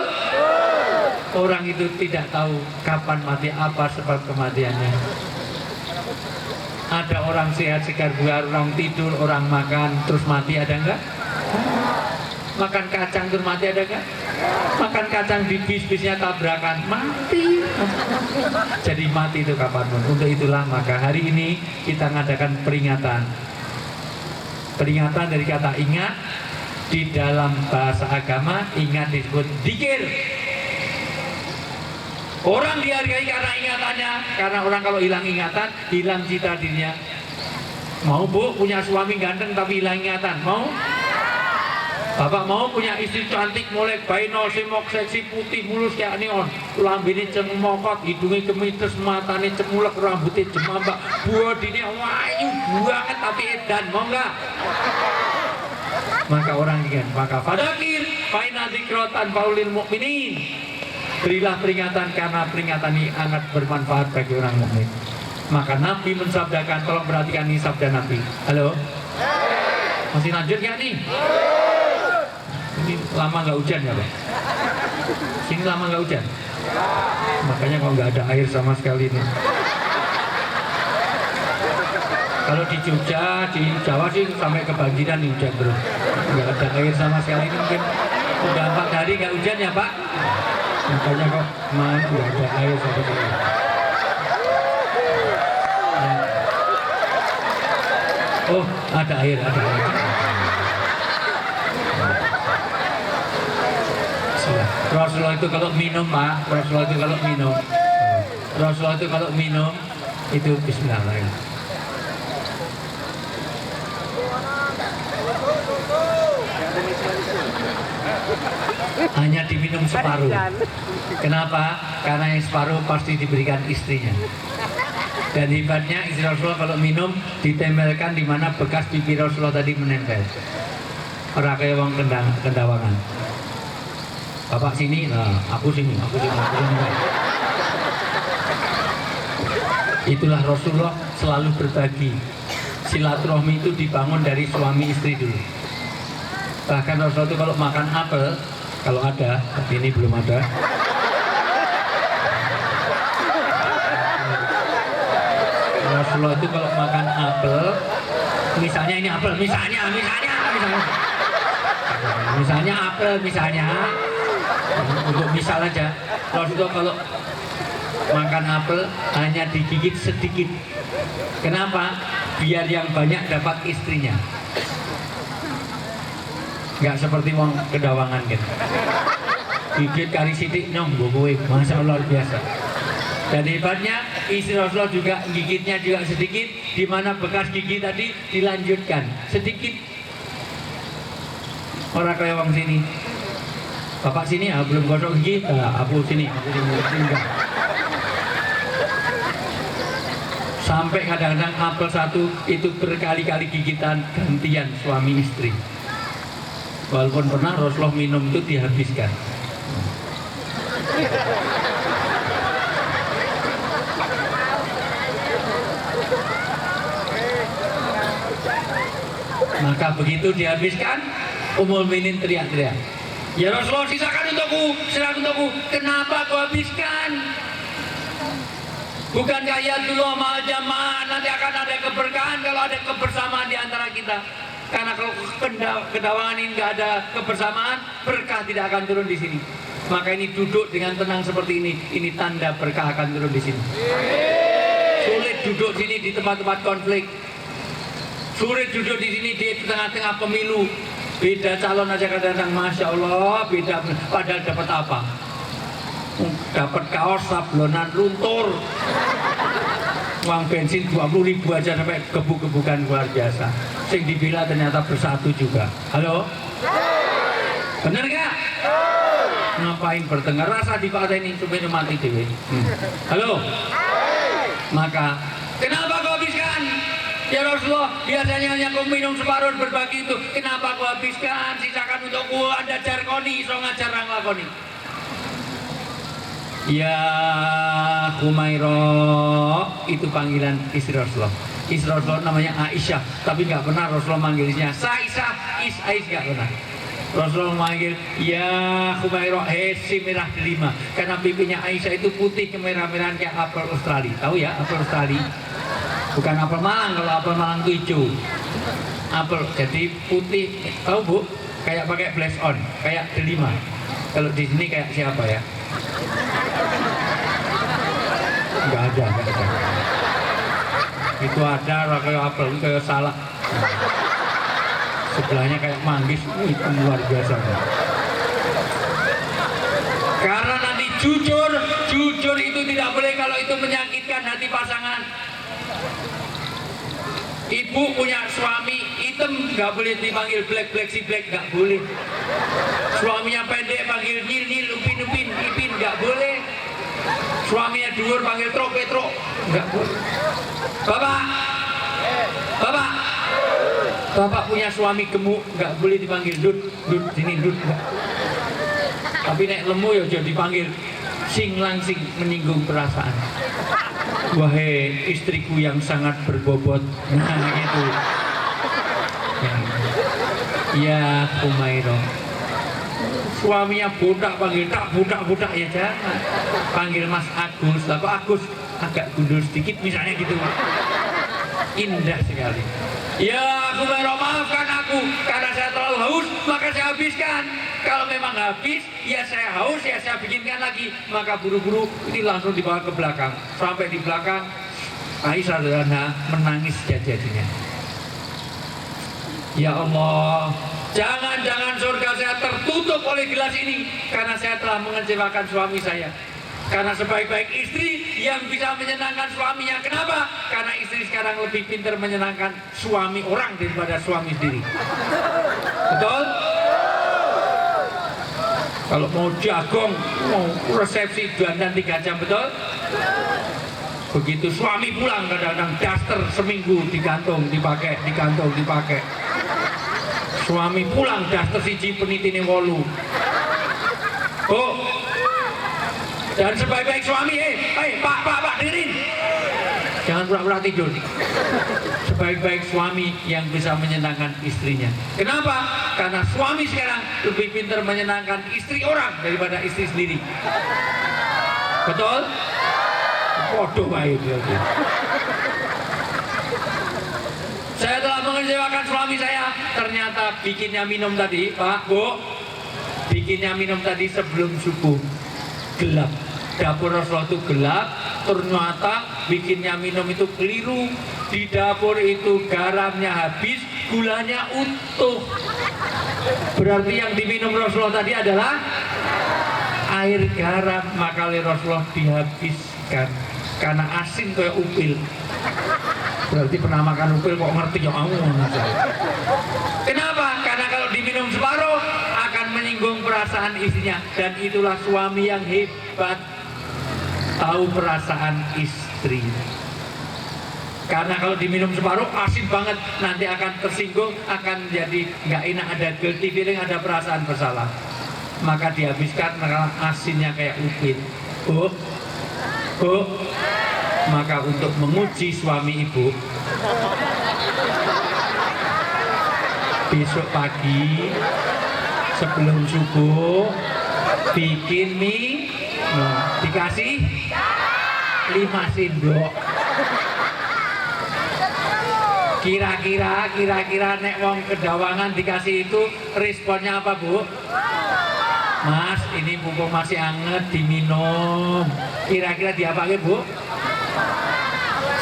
Orang itu tidak tahu kapan mati, apa sebab kematiannya. Ada orang sehat segar bugar, orang tidur, orang makan terus mati, ada enggak? Makan kacang terus mati, ada enggak? Makan kacang di bis-bisnya tabrakan, mati. Jadi mati itu kapanpun. Untuk itulah maka hari ini kita mengadakan peringatan. Peringatan dari kata ingat. Di dalam bahasa agama ingat disebut dzikir. Orang dihargai karena ingatannya. Karena orang kalau hilang ingatan, hilang citra dirinya. Mau Bu punya suami ganteng tapi hilang ingatan? Mau? Bapak mau punya istri cantik mulai baino semok seksi putih mulus kayak neon, lambene cemokot, hidungnya gemites, matanya cemulek, rambutnya jemambak, bodinya wayu banget tapi edan, mau nggak? Maka orang ingat, maka fadakir faina dzikrotan faulil mukminin. Berilah peringatan karena peringatan ini sangat bermanfaat bagi orang mukmin. Maka Nabi mensabdakan, tolong perhatikan ini sabda Nabi. Halo? Masih lanjut nggak nih? Ini lama nggak hujan ya Pak? Sini lama nggak hujan? Makanya kalau nggak ada air sama sekali nih. Kalau di Jogja, di Jawa sih sampai kebanjiran nih hujan terus. Nggak ada air sama sekali ini mungkin udah 4 hari nggak hujan ya Pak? Makanya kok nggak ada air sama sekali. Ya. Oh, ada air, ada air. Rasulullah itu kalau minum Pak, Rasulullah itu kalau minum itu bismillahirrahmanirrahim. Hanya diminum separuh. Kenapa? Karena yang separuh pasti diberikan istrinya. Dan hebatnya istri Rasulullah kalau minum ditempelkan di mana bekas pipi Rasulullah tadi menempel. Orang kayak wong kendawangan. Bapak sini, nah, aku sini. Itulah Rasulullah selalu berbagi. Silaturahmi itu dibangun dari suami istri dulu. Bahkan Rasulullah itu kalau makan apel, kalau ada, tapi ini belum ada. Rasulullah itu kalau makan apel, misalnya ini apel, misalnya apel, untuk misal aja, Rasulullah kalau makan apel hanya digigit sedikit. Kenapa? Biar yang banyak dapat istrinya. Nggak seperti wong kedawangan gitu. Gigit kari sidik nyong gue, masya Allah luar biasa. Dan hebatnya istri Rasulullah juga gigitnya juga sedikit, di mana bekas gigi tadi dilanjutkan sedikit. Orang kayak wong sini. Bapak sini ya belum gosok gigi, aku sini enggak. Sampai kadang-kadang apel satu itu berkali-kali gigitan gantian suami istri. Walaupun pernah Rasulullah minum itu dihabiskan. Maka begitu dihabiskan, Ummul Mukminin teriak-teriak, ya Rasulullah sisakan untukku. Kenapa kau habiskan? Bukankah ya dulu amal jamaah nanti akan ada keberkahan kalau ada kebersamaan di antara kita? Karena kalau kedawangan ini nggak ada kebersamaan, berkah tidak akan turun di sini. Maka ini duduk dengan tenang seperti ini tanda berkah akan turun di sini. Sulit duduk sini di tempat-tempat konflik. Sulit duduk di sini di tengah-tengah pemilu. Beda calon aja kadang-kadang, masya Allah, beda. Padahal dapat apa? Dapat kaos sablonan luntur. uang bensin 20.000 aja sampai gebuk-gebukan luar biasa. Sing dibela ternyata bersatu juga. Halo? Bener gak? Ngapain bertengkar? Rasa dipateni supaya mati dewe. Halo? Maka kenapa kau habiskan? Ya Rasulullah, biasanya hanya kau minum separuh berbagi itu. Kenapa kau habiskan? Sisakan untukku, Anda jarkoni, so ngajar orang lakoni. Ya Humairah, itu panggilan istri Rasulullah. Istri Rasulullah namanya Aisyah, tapi nggak pernah Rasulullah manggilnya Saisah, Ais nggak pernah. Rasulullah memanggil ya Humairah, si merah delima, karena pipinya Aisyah itu putih kemerah-merahan kayak apel Australia. Tahu ya apel Australia? Bukan apel Malang, kalau apel Malang itu hijau. Apel jadi putih, tahu Bu? Kayak pakai flash on, kayak delima. Kalau di sini kayak siapa ya? Nggak ada. Itu ada kayak apel, kayak salak. Sebelahnya kayak manggis, itu luar biasa. Karena nanti jujur itu tidak boleh kalau itu menyakitkan hati pasangan. Ibu punya suami hitam, nggak boleh dipanggil black si black, nggak boleh. Suaminya pendek panggil nil, upin, ipin, nggak boleh. Suaminya dhuwur panggil petro, nggak boleh. Bapak punya suami gemuk, nggak boleh dipanggil dud, sini dud. Tapi nek lemu ya jadi dipanggil sing langsing, menyinggung perasaan. Wahai istriku yang sangat berbobot, nah gitu. Ya Humairah, suaminya budak panggil tak budak ya jangan. Panggil Mas Agus, lah kok Agus agak gundul sedikit misalnya gitu. Indah sekali. Ya Humairah, maafkan aku karena saya terlalu haus, maka saya habiskan. Kalau memang habis, ya saya haus, ya saya bikinkan lagi. Maka buru-buru ini langsung dibawa ke belakang. Sampai di belakang, Aisyah radhiyallahu menangis jadi-jadinya. Ya Allah, jangan surga saya tertutup oleh gelas ini karena saya telah mengecewakan suami saya. Karena sebaik-baik istri yang bisa menyenangkan suaminya. Kenapa? Karena istri sekarang lebih pintar menyenangkan suami orang daripada suami sendiri. Betul? Kalau mau jagung, mau resepsi dandan 3 jam, betul? Begitu suami pulang kadang-kadang daster seminggu digantung, dipakai. Suami pulang daster siji penitine 8. Oh. Dan sebaik-baik suami, Pak, dengerin. Jangan pura-pura tidur. Sebaik-baik suami yang bisa menyenangkan istrinya. Kenapa? Karena suami sekarang lebih pintar menyenangkan istri orang daripada istri sendiri. Betul? Bodoh baik. Saya telah mengecewakan suami saya. Ternyata bikinnya minum tadi, Pak, Bu. Bikinnya minum tadi sebelum subuh. Gelap. Dapur Rasulullah itu gelap, ternyata bikinnya minum itu keliru. Di dapur itu garamnya habis, gulanya utuh. Berarti yang diminum Rasulullah tadi adalah air garam, maka oleh Rasulullah dihabiskan karena asin kayak upil. Berarti pernah makan upil kok ngerti ya kamu. Kenapa? Karena kalau diminum separuh akan menyinggung perasaan istrinya, dan itulah suami yang hebat, tahu perasaan istri. Karena kalau diminum separuh asin banget, nanti akan tersinggung, akan jadi nggak enak, ada guilty feeling, ada perasaan bersalah. Maka dihabiskan karena asinnya kayak upin. Bu, maka untuk menguji suami ibu, besok pagi sebelum subuh bikin mie, dikasih 5 sendok. Kira-kira nek wong kedawangan dikasih itu responnya apa, Bu? Mas, ini mumpung masih anget diminum. Kira-kira diapake, Bu?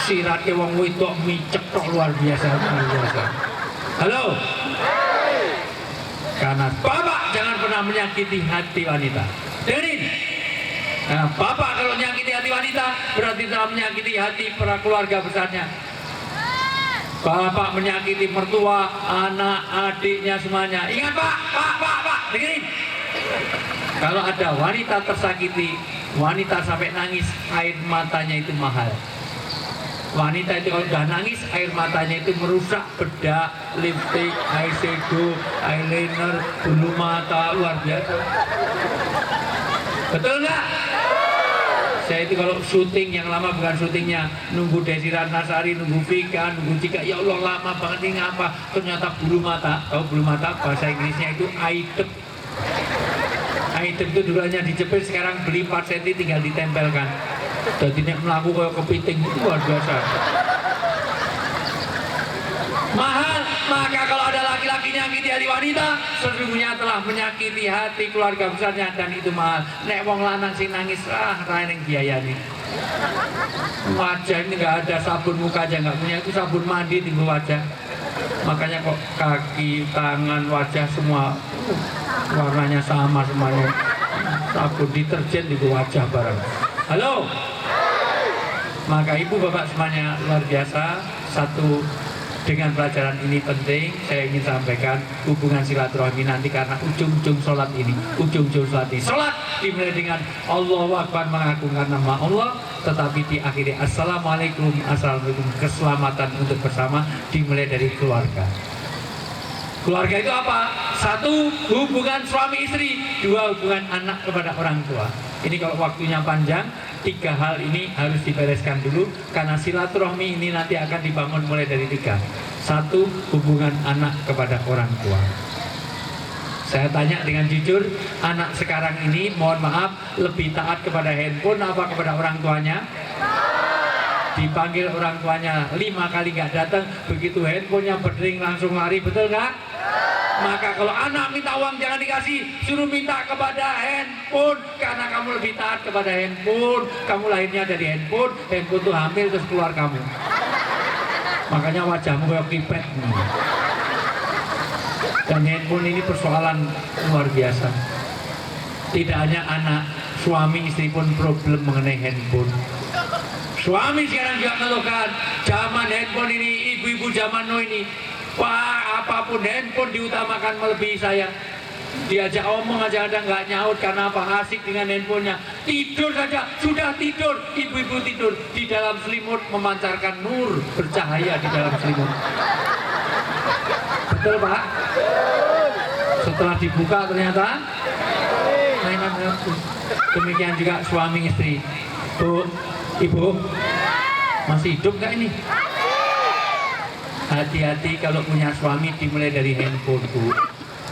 Siratnya wong wedok micek tok luar biasa. Halo? Karena bapak jangan pernah menyakiti hati wanita. Dengerin, Nah, bapak kalau menyakiti hati wanita berarti telah menyakiti hati para keluarga besarnya. Bapak menyakiti mertua, anak, adiknya semuanya. Ingat Pak, dengerin. Kalau ada wanita tersakiti, wanita sampai nangis, air matanya itu mahal. Wanita itu kalau udah nangis, air matanya itu merusak bedak, lipstick, eyeshadow, eyeliner, bulu mata, luar biasa. Betul nggak? Saya itu kalau syuting yang lama bukan syutingnya, nunggu Desi Ratnasari, nunggu Vika, nunggu Cika, ya Allah lama banget ini apa? Ternyata bulu mata, tahu bulu mata bahasa Inggrisnya itu aidep. Aidep itu dulu hanya dijepit, sekarang beli 4 cm tinggal ditempelkan. Jadi nek melaku kayak kepiting itu luar biasa. Mahal, maka kalau ada laki-laki nyakiti hati wanita, sesungguhnya telah menyakiti hati keluarga besarnya dan itu mahal. Nek wong lanang sing nangis, raine biaya nih. Wajah ini nggak ada sabun muka aja nggak punya, itu sabun mandi tinggal wajah. Makanya kok kaki, tangan, wajah semua warnanya sama semuanya. Sabun deterjen di wajah barang. Halo. Maka ibu bapak semuanya luar biasa. Satu, dengan pelajaran ini penting, saya ingin sampaikan hubungan silaturahmi nanti karena ujung-ujung sholat ini, ujung-ujung sholat ini. Sholat dimulai dengan Allahu Akbar mengagungkan nama Allah, tetapi diakhiri Assalamualaikum, Assalamualaikum, keselamatan untuk bersama dimulai dari keluarga. Keluarga itu apa? Satu, hubungan suami istri. Dua, hubungan anak kepada orang tua. Ini kalau waktunya panjang, 3 hal ini harus dibereskan dulu karena silaturahmi ini nanti akan dibangun mulai dari 3. Satu, hubungan anak kepada orang tua. Saya tanya dengan jujur, anak sekarang ini mohon maaf lebih taat kepada handphone apa kepada orang tuanya? Dipanggil orang tuanya 5 kali nggak datang, begitu handphonenya berdering langsung lari, betul nggak? Maka kalau anak minta uang jangan dikasih, suruh minta kepada handphone karena kamu lebih taat kepada handphone. Kamu lahirnya dari handphone, handphone tuh hamil terus keluar kamu. Makanya wajahmu kayak kipet. Dan handphone ini persoalan luar biasa. Tidak hanya anak, suami istri pun problem mengenai handphone. Suami sekarang juga mengeluhkan zaman handphone ini, ibu-ibu zaman now ini, Pak, apapun handphone diutamakan melebihi saya. Diajak omong aja ada nggak nyaut karena apa? Asik dengan handphonenya. Tidur saja, sudah tidur. Ibu-ibu tidur di dalam selimut memancarkan nur bercahaya di dalam selimut. Betul Pak? Setelah dibuka ternyata mainan handphone. Demikian juga suami istri. Bu, ibu, masih hidup nggak ini? Hati-hati kalau punya suami dimulai dari handphone, Bu.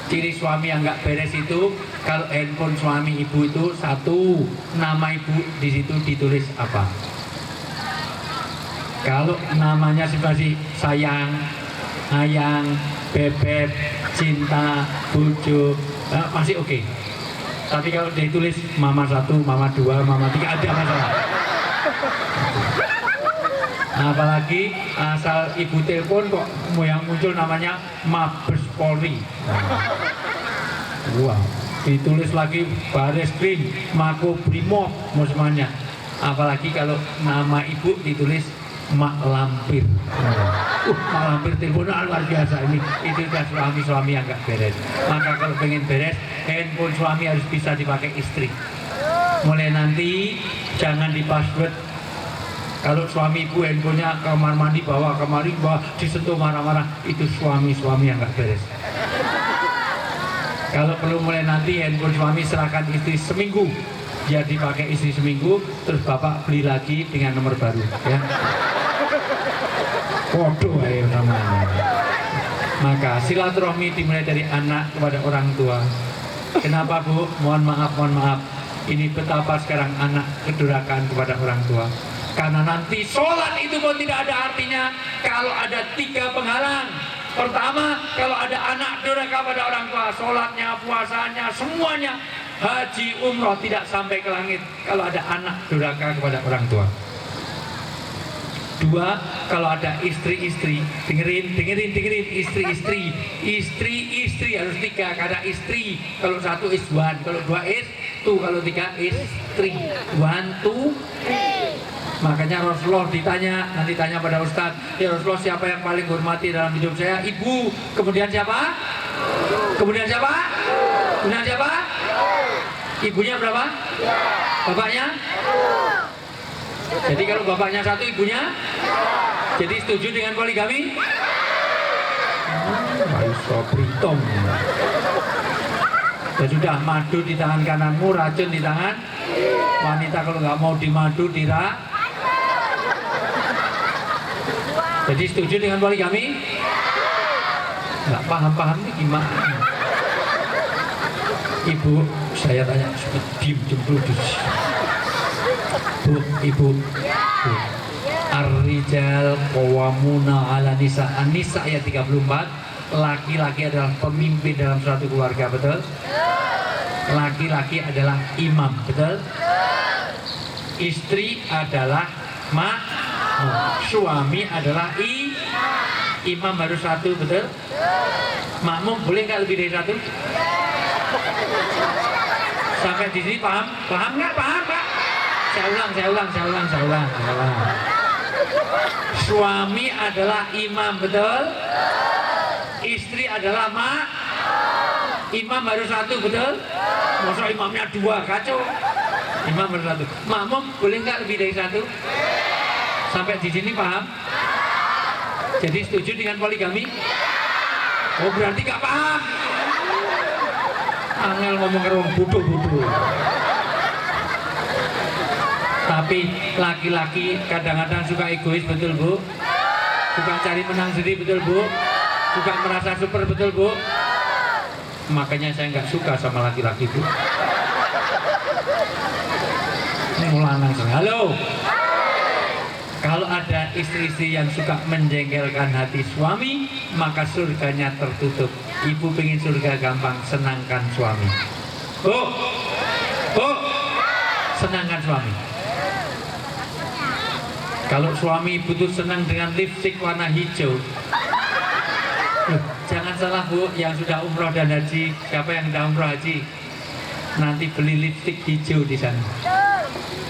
Ciri suami yang nggak beres itu kalau handphone suami ibu itu satu, nama ibu di situ ditulis apa? Kalau namanya seperti sayang, ayang, bebek, cinta, bujo, masih oke. Tapi kalau ditulis mama 1, mama 2, mama 3 ada masalah. Apalagi asal ibu telepon kok yang muncul namanya Mabes Polri. Wow, ditulis lagi Baris Krim, Mako Brimob, semuanya. Apalagi kalau nama ibu ditulis Mak Lampir. Mak Lampir teleponan luar biasa ini. Itu udah suami-suami yang gak beres. Maka kalau pengen beres, handphone suami harus bisa dipakai istri. Mulai nanti jangan di password. Kalau suami ibu handphonenya kamar mandi bawa kemari, bawa disentuh marah-marah, itu suami-suami yang nggak beres. Kalau perlu mulai nanti handphone suami serahkan istri seminggu, dia dipakai istri seminggu, terus bapak beli lagi dengan nomor baru, ya. Waduh, ayo namanya. Maka silaturahmi dimulai dari anak kepada orang tua. Kenapa Bu? Mohon maaf. Ini betapa sekarang anak kedurakan kepada orang tua. Karena nanti sholat itu pun tidak ada artinya kalau ada 3 penghalang. Pertama, kalau ada anak durhaka pada orang tua, sholatnya, puasanya, semuanya, haji, umroh tidak sampai ke langit kalau ada anak durhaka kepada orang tua. 2, kalau ada istri-istri, dengerin, istri-istri harus 3 karena istri, kalau 1 is 1, kalau 2 is itu kalau 3 istri. 1, 2, 3. Makanya Rasulullah ditanya, nanti tanya pada Ustadz, ya Rasulullah siapa yang paling hormati dalam hidup saya? Ibu. Kemudian siapa? Kemudian siapa? Kemudian siapa? Ibunya berapa? Bapaknya? Jadi kalau bapaknya 1, ibunya? Jadi setuju dengan poligami? Ayo sobritom. Ya sudah, madu di tangan kananmu, racun di tangan wanita. Kalau nggak mau dimadu, Jadi setuju dengan poligami? Nggak paham-paham nih gimana? Ibu, saya tanya, diem dulu. Bu, ibu, bu. Ar-rijal qawwamuna 'ala nisa. An-nisa ayat 34. Laki-laki adalah pemimpin dalam suatu keluarga, betul? Laki-laki adalah imam, betul? Istri adalah suami adalah imam, harus 1, betul? Makmum boleh nggak lebih dari 1? Sampai di sini paham? Paham nggak? Paham Pak? Saya ulang. Suami adalah imam, betul? Istri adalah imam harus 1, betul? Masa imamnya 2, kacau. Imam harus 1. Makmum boleh nggak lebih dari 1? Sampai di sini paham? Jadi setuju dengan poligami? Oh berarti nggak paham. Angel ngomong kerong bodoh. Tapi laki-laki kadang-kadang suka egois, betul Bu? Suka cari menang sendiri, betul Bu? Suka merasa super, betul Bu? Makanya saya nggak suka sama laki-laki Bu. Ini ulangan. Halo. Kalau ada istri-istri yang suka menjengkelkan hati suami, maka surganya tertutup. Ibu pengen surga gampang, senangkan suami. Bu, senangkan suami. Kalau suami butuh senang dengan lipstik warna hijau, jangan salah Bu, yang sudah umroh dan haji, siapa yang sudah umroh haji? Nanti beli lipstik hijau di sana.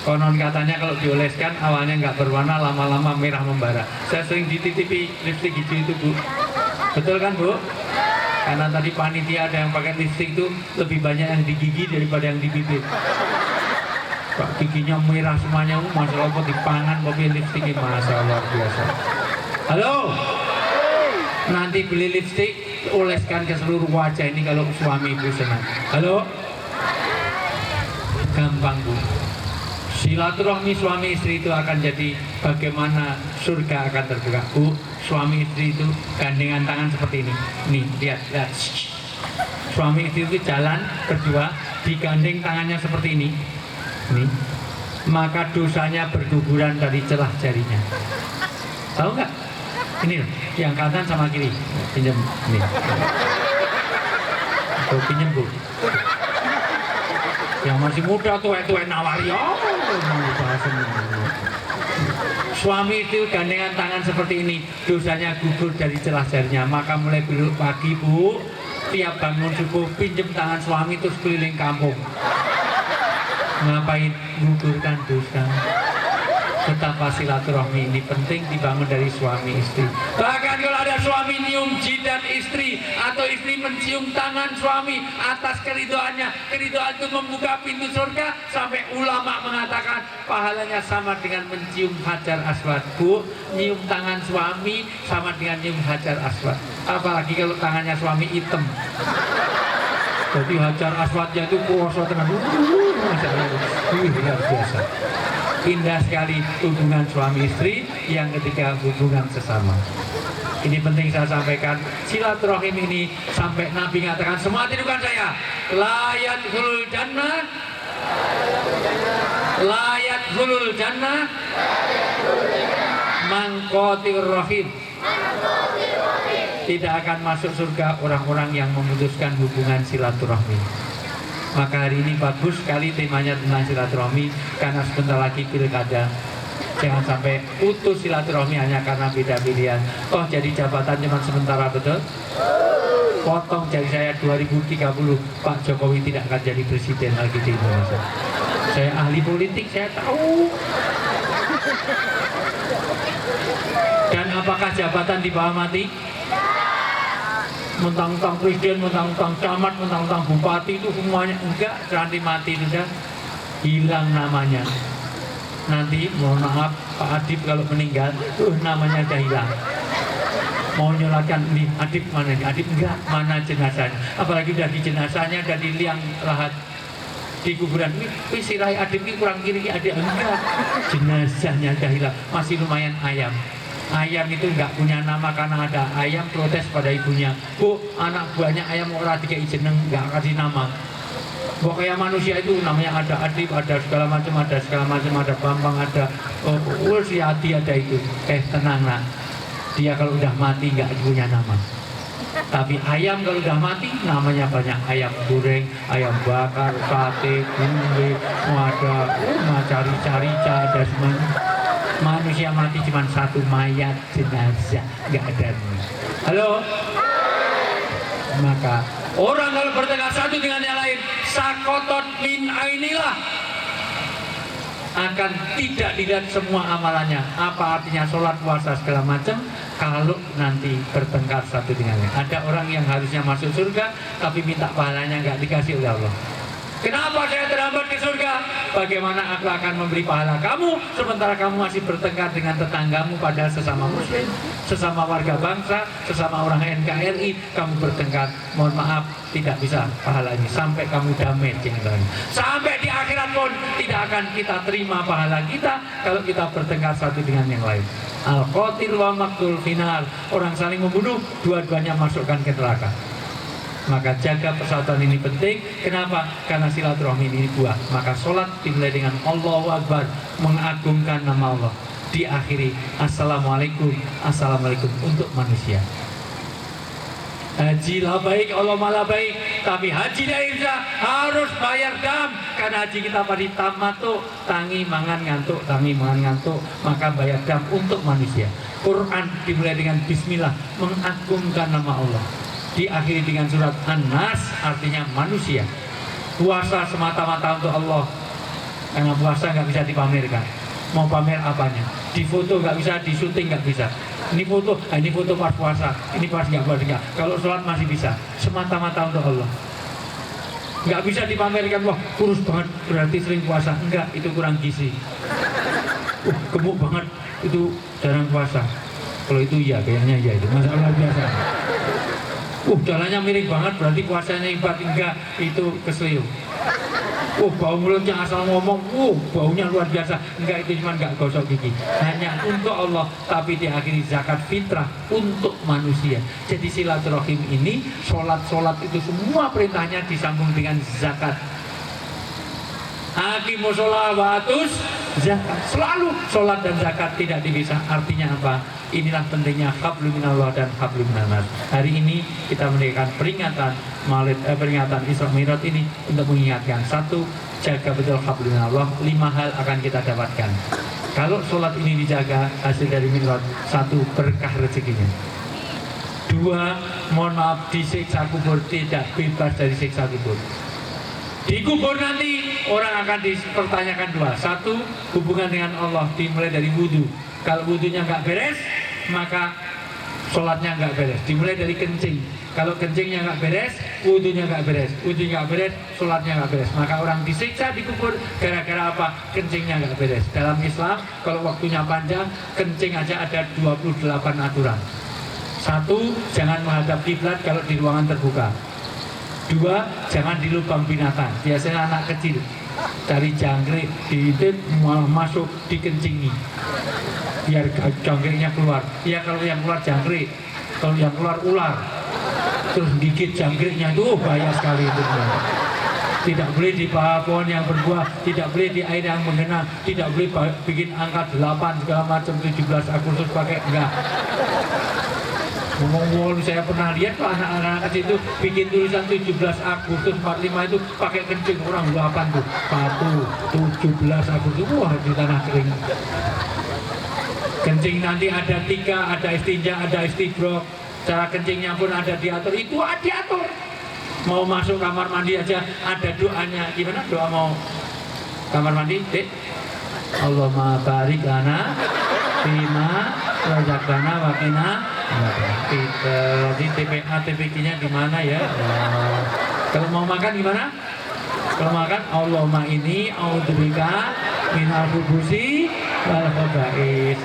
Konon katanya kalau dioleskan awalnya nggak berwarna, lama-lama merah membara. Saya sering dititipi lipstik hijau itu Bu. Betul kan Bu? Karena tadi panitia ada yang pakai lipstik itu lebih banyak yang di gigi daripada yang di bibir. Pak giginya merah semuanya, Masya Allah dipangan pakai lipstik ini, Masya Allah biasa. Halo? Nanti beli lipstik, oleskan ke seluruh wajah ini kalau suami ibu senang. Halo? Gampang Bu. Silaturahmi suami istri itu akan jadi bagaimana surga akan terbuka. Bu, suami istri itu gandengan tangan seperti ini. Nih, lihat. Suami istri itu jalan berdua, digandeng tangannya seperti ini. Nih. Maka dosanya berguguran dari celah jarinya. Tahu nggak? Ini loh, yang kanan sama kiri. Pinjam nih. Tuh pinjam Bu. Yang masih muda tuh nawari. Suami itu gandengan tangan seperti ini, dosanya gugur dari celah jarinya. Maka mulai besok pagi Bu, tiap bangun subuh pinjem tangan suami terus keliling kampung. Ngapain? Gugurkan dosa. Betapa silaturahmi ini penting dibangun dari suami istri. Bahkan kalau ada suami nyium jidat istri atau istri mencium tangan suami atas keridoannya, keridoan itu membuka pintu surga. Sampai ulama mengatakan pahalanya sama dengan mencium hajar aswad. Bu, nyium tangan suami sama dengan nyium hajar aswad. Apalagi kalau tangannya suami hitam. Jadi hajar aswadnya itu kuasa tenang. Luar biasa. Indah sekali hubungan suami istri yang ketiga hubungan sesama. Ini penting saya sampaikan. Silaturahim ini sampai Nabi mengatakan, semua tirukan saya. Layat hulul jannah, layat hulul jannah, mangkotir rahim. Tidak akan masuk surga orang-orang yang memutuskan hubungan silaturahmi. Maka hari ini bagus sekali temanya tentang silaturahmi, karena sebentar lagi pilkada. Jangan sampai putus silaturahmi hanya karena beda pilihan. Toh jadi jabatan cuma sementara, betul? potong jari saya 2030 Pak Jokowi tidak akan jadi presiden lagi di Indonesia. Saya ahli politik, saya tahu. Dan apakah jabatan di bawah mati? Mentang-mentang presiden, mentang-mentang camat, mentang-mentang bupati itu semuanya enggak, nanti mati sudah hilang namanya. Nanti mohon maaf Pak Adib kalau meninggal, namanya udah hilang. Mau nyolatkan nih Adib mana nih? Adib enggak, mana jenazahnya? Apalagi udah di jenazahnya, udah di liang lahat di kuburan ini, sirai Adib ini kurang kiri ada enggak, jenazahnya udah hilang. Masih lumayan ayam. Ayam itu nggak punya nama karena ada ayam protes pada ibunya, Bu, anak buahnya ayam orang dikei jeneng nggak kasih nama. Kok kayak manusia itu namanya ada Adib, ada segala macam, ada Bambang, ada si Adi ada itu. Tenang nak, dia kalau udah mati nggak punya nama. Tapi ayam kalau udah mati namanya banyak, ayam goreng, ayam bakar, sate, gulai, ada cari-cari ada semuanya. Manusia mati cuma satu, mayat, jenazah, nggak ada. Halo? Maka orang kalau bertengkar satu dengan yang lain, sakotot min ainilah, akan tidak dilihat semua amalannya. Apa artinya sholat, puasa, segala macam kalau nanti bertengkar satu dengan lain. Ada orang yang harusnya masuk surga tapi minta pahalanya nggak dikasih oleh Allah. Kenapa saya terhambat ke surga? Bagaimana aku akan memberi pahala kamu sementara kamu masih bertengkar dengan tetanggamu, padahal sesama muslim, sesama warga bangsa, sesama orang NKRI, kamu bertengkar. Mohon maaf, tidak bisa pahalanya sampai kamu damai dengan sampai di akhirat pun tidak akan kita terima pahala kita kalau kita bertengkar satu dengan yang lain. Al-qatil wa maqtul final, orang saling membunuh, dua-duanya masukkan ke neraka. Maka jaga persatuan ini penting. Kenapa? Karena silaturahmi ini buah. Maka sholat dimulai dengan Allahu Akbar, mengagungkan nama Allah. Diakhiri Assalamualaikum, Assalamualaikum untuk manusia. Haji lah baik, Allah malah baik. Tapi haji Indonesia harus bayar dam. Karena haji kita pada tamatuk, tangi mangan ngantuk, tangi mangan ngantuk. Maka bayar dam untuk manusia. Quran dimulai dengan Bismillah, mengagungkan nama Allah. Diakhiri dengan surat An-Nas, artinya manusia. Puasa semata-mata untuk Allah, karena puasa nggak bisa dipamerkan. Mau pamer apanya? Di foto nggak bisa, di syuting nggak bisa. Ini foto pas puasa, ini pas nggak puasa. Kalau sholat masih bisa, semata-mata untuk Allah. Nggak bisa dipamerkan, wah kurus banget berarti sering puasa. Enggak, itu kurang gizi. Gemuk banget, itu jarang puasa. Kalau itu iya, kayaknya iya itu masalah biasa. Jalannya miring banget berarti puasanya hebat. Enggak, itu keselio. Bau mulutnya asal ngomong, baunya luar biasa. Enggak, itu cuma enggak gosok gigi. Hanya untuk Allah, tapi diakhiri zakat fitrah untuk manusia. Jadi silaturahim ini, sholat itu semua perintahnya disambung dengan zakat. Hakimus sholat wa atus zakat. Selalu sholat dan zakat tidak dipisah. Artinya apa? Inilah pentingnya hablum minallah dan hablum minan nas. Hari ini kita mendirikan peringatan Isra Mi'raj ini untuk mengingatkan, satu, jaga betul hablum minallah. 5 hal akan kita dapatkan kalau sholat ini dijaga, hasil dari Mi'raj. 1, berkah rezekinya. 2, mohon maaf, disiksa kubur, tidak bebas dari siksa kubur. Di kubur nanti orang akan dipertanyakan 2. 1, hubungan dengan Allah dimulai dari wudhu. Kalau wudhunya nggak beres, maka sholatnya nggak beres. Dimulai dari kencing. Kalau kencingnya nggak beres, wudhunya nggak beres. Wudhunya nggak beres, sholatnya nggak beres. Maka orang disiksa di kubur gara-gara apa? Kencingnya nggak beres. Dalam Islam, kalau waktunya panjang, kencing aja ada 28 aturan. 1, jangan menghadap kiblat kalau di ruangan terbuka. 2, jangan di lubang binatang. Biasanya anak kecil dari jangkrik diintip malah masuk dikencingi biar jangkriknya keluar. Ya kalau yang keluar jangkrik, kalau yang keluar ular, terus gigit jangkriknya itu bahaya sekali itu. Tidak boleh di pohon yang berbuah, tidak boleh di air yang menggenang, tidak boleh bikin angka 8 segala macam 17 Agustus pakai, enggak. Ngomong, saya pernah lihat tuh anak-anak kecil itu bikin tulisan 17 Agustus 45 itu pakai kencing, orang 8 tuh. 17 Agustus, wah di tanah kering. Kencing nanti ada 3, ada istinja, ada istibrok. Cara kencingnya pun ada diatur, itu diatur. Mau masuk kamar mandi aja ada doanya. Gimana doa mau kamar mandi? Allahumma barik lana fima razaqtana wa qina Jadi TPA, TPQ-nya gimana ya? Kalau mau makan gimana? Kalau makan Allahumma ini a'udzubika minal khubuthi wal khaba'is.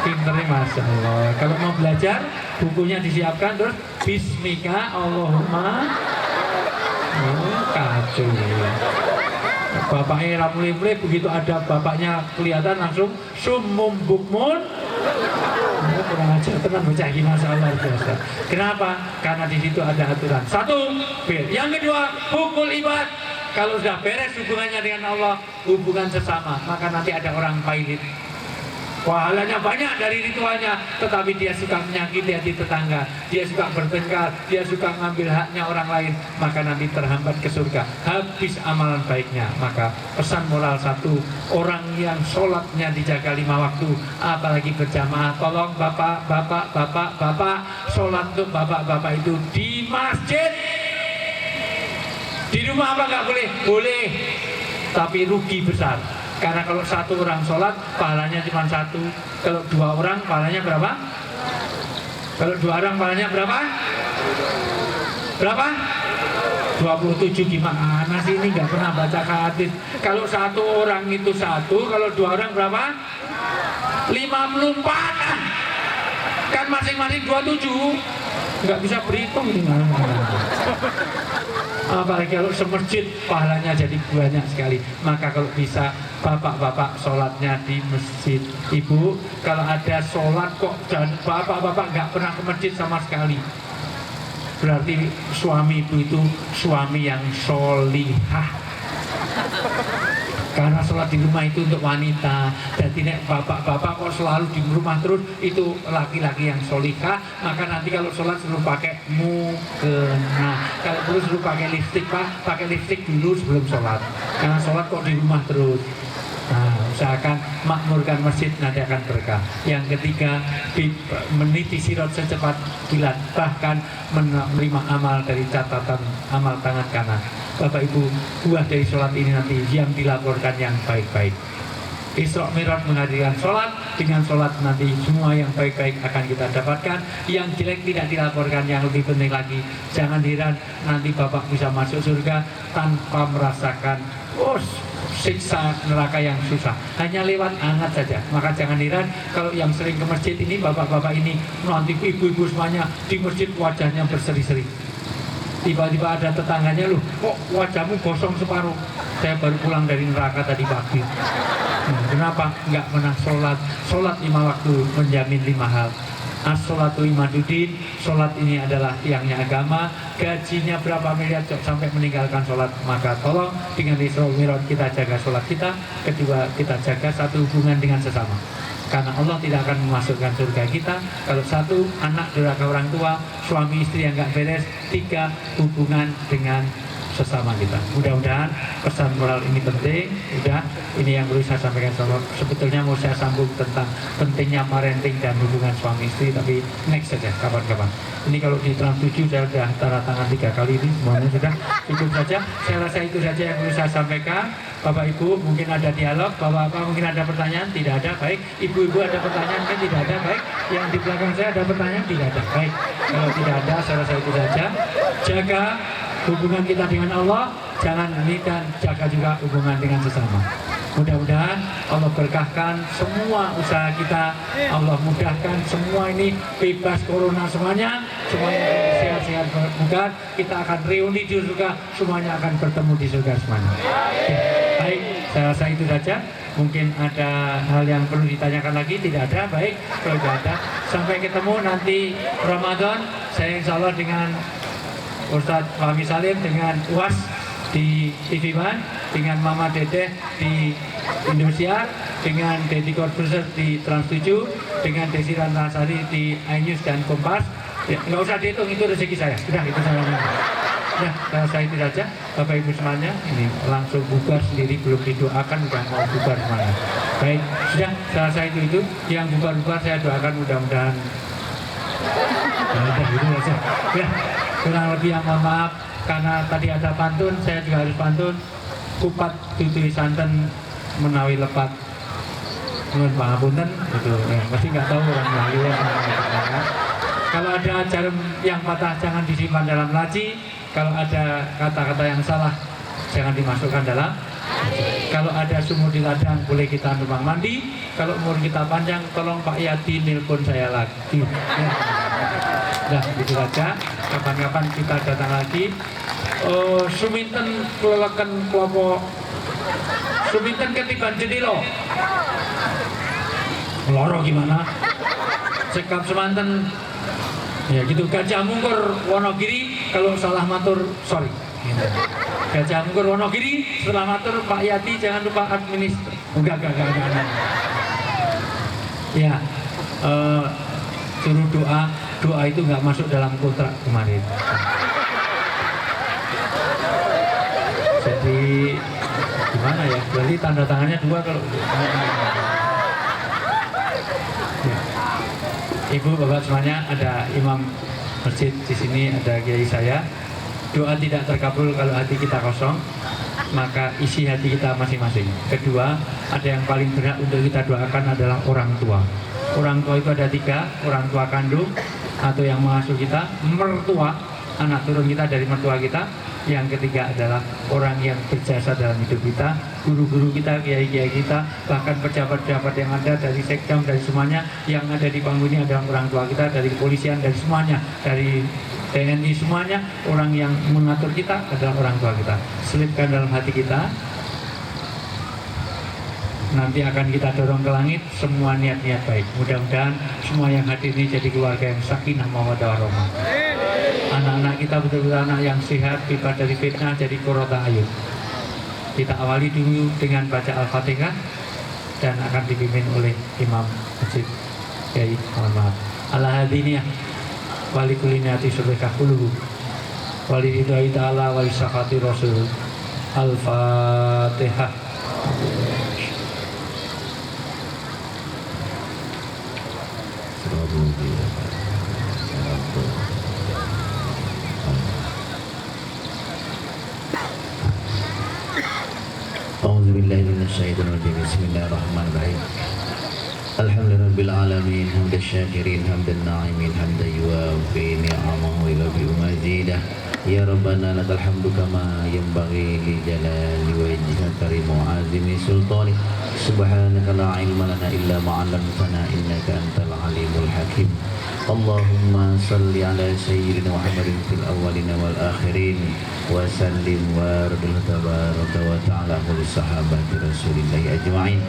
Pinternya Masya Allah. Kalau mau belajar bukunya disiapkan terus Bismika Allahumma. Kacau. Bapaknya ramli-ramli, begitu ada bapaknya kelihatan langsung sumum bukmun. Kurang ajar teman bocah ini, Masya Allah biasa. Kenapa? Karena di situ ada aturan. Satu, yang kedua, hukul ibad. Kalau sudah beres hubungannya dengan Allah, hubungan sesama, maka nanti ada orang pailit. Pahalanya banyak dari ritualnya, tetapi dia suka menyakiti hati tetangga, dia suka bertengkar, dia suka ngambil haknya orang lain, maka nanti terhambat ke surga, habis amalan baiknya. Maka pesan moral satu, orang yang sholatnya dijaga 5 waktu, apalagi berjamaah, tolong bapak, sholat untuk bapak-bapak itu di masjid. Di rumah apa nggak boleh? Boleh, tapi rugi besar. Karena kalau satu orang sholat, pahalanya cuma 1. Kalau 2 orang, pahalanya berapa? Kalau 2 orang, pahalanya berapa? Berapa? 27. Gimana sih ini nggak pernah baca hadis? Kalau 1 orang itu 1, kalau 2 orang berapa? 54. Kan masing-masing 27. Nggak bisa berhitung gimana? Apalagi kalau semasjid pahalanya jadi banyak sekali. Maka kalau bisa bapak-bapak sholatnya di masjid. Ibu kalau ada sholat kok dan bapak-bapak nggak pernah ke masjid sama sekali, berarti suami ibu itu suami yang sholihah. Karena sholat di rumah itu untuk wanita. Jadi nek bapak-bapak kok selalu di rumah terus, itu laki-laki yang sholihah. Maka nanti kalau sholat suruh pakai mukena. Kalau perlu suruh pakai lipstik, Pak, pakai lipstik dulu sebelum sholat. Karena sholat kok di rumah terus. Nah, usahakan makmurkan masjid, nanti akan berkah. Yang ketiga, meniti sirat secepat kilat, bahkan menerima amal dari catatan amal tangan kanan. Bapak Ibu, buah dari sholat ini nanti yang dilaporkan yang baik-baik. Isra Mi'raj menghadirkan sholat, dengan sholat nanti semua yang baik-baik akan kita dapatkan, yang jelek tidak dilaporkan. Yang lebih penting lagi, jangan heran nanti Bapak bisa masuk surga tanpa merasakan siksa neraka yang susah, hanya lewat angat saja. Maka jangan heran kalau yang sering ke masjid ini, bapak-bapak ini, nanti ibu-ibu semuanya di masjid wajahnya berseri-seri. Tiba-tiba ada tetangganya, loh kok wajahmu gosong separuh? Saya baru pulang dari neraka tadi pagi. Kenapa? Nggak pernah sholat. Sholat 5 waktu menjamin 5 hal. As-sholatu imaduddin, sholat ini adalah tiangnya agama. Gajinya berapa miliar sampai meninggalkan sholat. Maka tolong dengan Isra Mi'raj kita jaga sholat kita. Kedua, kita jaga satu hubungan dengan sesama. Karena Allah tidak akan memasukkan surga kita kalau 1, anak durhaka orang tua, suami istri yang nggak beres. 3, hubungan dengan sesama kita. Mudah-mudahan pesan moral ini penting. Udah, ini yang perlu saya sampaikan. Sebetulnya mau saya sambung tentang pentingnya parenting dan hubungan suami istri, tapi next saja, kapan-kapan. Ini kalau di Trans 7 saya sudah tanda tangan 3 kali, ini semuanya sudah cukup saja. Saya rasa itu saja yang perlu saya sampaikan. Bapak Ibu mungkin ada dialog, Bapak-bapak mungkin ada pertanyaan, tidak ada, baik. Ibu-ibu ada pertanyaan, kan tidak ada, baik. Yang di belakang saya ada pertanyaan, tidak ada, baik. Kalau tidak ada, saya rasa itu saja. Jaga hubungan kita dengan Allah, jangan ini, dan jaga juga hubungan dengan sesama. Mudah-mudahan Allah berkahkan semua usaha kita, Allah mudahkan semua ini, bebas corona semuanya sehat-sehat. Bukan kita akan reuni di surga, semuanya akan bertemu di surga semuanya. Baik, saya rasa itu saja. Mungkin ada hal yang perlu ditanyakan lagi, tidak ada, baik. Kalau tidak ada, sampai ketemu nanti Ramadan. Saya insya Allah dengan Ustadz Fahmi Salim, dengan UAS di TV One, dengan Mama Dedeh di Indonesia, dengan Deddy Corbuzier di Trans 7, dengan Desi Rantasari di iNews dan Kompas. Ya, nggak usah dihitung, itu rezeki saya. Sudah, itu saya. Ya, saya itu saja. Bapak Ibu semuanya, ini langsung bubar sendiri, belum didoakan, udah mau bubar semuanya. Baik, sudah, saya itu. Yang bubar-bubar saya doakan mudah-mudahan Ya, udah, gitu aja. Ya, kurang lebih yang mohon maaf karena tadi ada pantun, saya juga harus pantun. Kupat tutui santen menawi lepat nuwun pangapunten gitu. Pasti nggak tahu orang Melayu ya. Kalau ada jarum yang patah jangan disimpan dalam laci. Kalau ada kata-kata yang salah jangan dimasukkan dalam. Kalau ada sumur di ladang boleh kita numpang mandi. Kalau umur kita panjang tolong Pak Yati nelpon saya lagi. Ya. Nah, gitu saja. Kapan-kapan kita datang lagi. Suminten kelelakan kelompok. Suminten ketiban jendilo. Loro gimana? Sekap semanten. Ya gitu. Gajah Mungkur Wonogiri. Kalau salah matur, sorry. Gajah Mungkur Wonogiri. Setelah matur Pak Yati jangan lupa administrasi. Enggak. Ya, suruh doa itu nggak masuk dalam kontrak kemarin. Jadi gimana ya? Berarti tanda tangannya 2 kalau. Ya. Ibu, bapak semuanya, ada imam masjid di sini, ada kiai saya. Doa tidak terkabul kalau hati kita kosong, maka isi hati kita masing-masing. Kedua, ada yang paling berat untuk kita doakan adalah orang tua. Orang tua itu ada 3, orang tua kandung atau yang mengasuh kita, mertua, anak turun kita dari mertua kita. Yang ketiga adalah orang yang berjasa dalam hidup kita, guru-guru kita, kiai-kiai kita, bahkan pejabat-pejabat yang ada dari sekdam, dari semuanya yang ada di panggung ini adalah orang tua kita, dari kepolisian, dari semuanya, dari TNI semuanya, orang yang mengatur kita adalah orang tua kita. Selipkan dalam hati kita, nanti akan kita dorong ke langit semua niat-niat baik. Mudah-mudahan semua yang hadir ini jadi keluarga yang sakinah mawaddah warahmah. Anak-anak kita betul-betul anak yang sehat, bebas dari fitnah, jadi qurrata ayun. Kita awali dulu dengan baca Al-Fatihah dan akan dipimpin oleh Imam Masjid Kiai, mohon maaf. Ala hadiniyah wali kulinati subhaka kuluhu wali ridhai ta'ala wali syafati rasul. Al-Fatihah. Bismillahirrahmanirrahim. Alhamdulillahirabbil alamin, hamdan syakirin, hamdan na'imin, hamdan yuwafi ni'amahu wa yuwafi mazidah. Ya Rabbana lakal hamdu kama yanbaghi li jalali wajhika karim wa azimi sultani. Subhanaka la ilma lana illa ma 'allamtana innaka antal alimul hakim. Allahumma salli ala sayyidina Muhammadin fil awwalin wal akhirin wa sallim wa radil tabaraka wa ta'ala li sahabati Rasulillah ajma'in.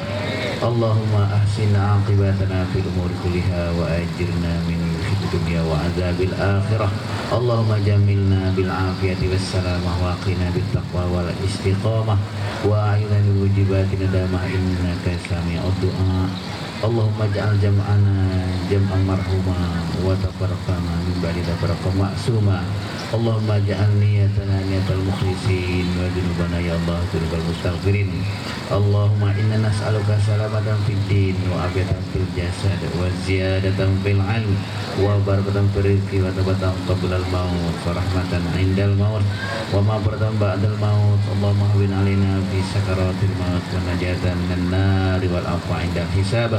Allahumma ahsin aqibatana fil umuri kulliha wa ajirna min fid dunya wa azabil akhirah. Allahumma jamilna bil afiyati was salamah wa qina bit taqwa wal istiqamah wa a'inna bil wajibati nadamah innaka sami'ud du'a. Allahumma ja'al jam'ana jam'an marhuma wa tafarraqana min ba'di tafarraqan ma'suma. Allahumma ja'al niyatana niyatal mukhlisin wa junubana ya Allah junubal mustaghfirin. Allahumma inna nas'aluka salamatan fid din wa afiyatan fil jasad wa ziyadatan fil ilm wa barakatan fil rizqi wa tabatan qablal maut wa rahmatan indal maut wa maghfiratan ba'dal maut. Allahumma hawwin alaina fi sakaratil maut wa najatan minan nar wal afwa indal hisab.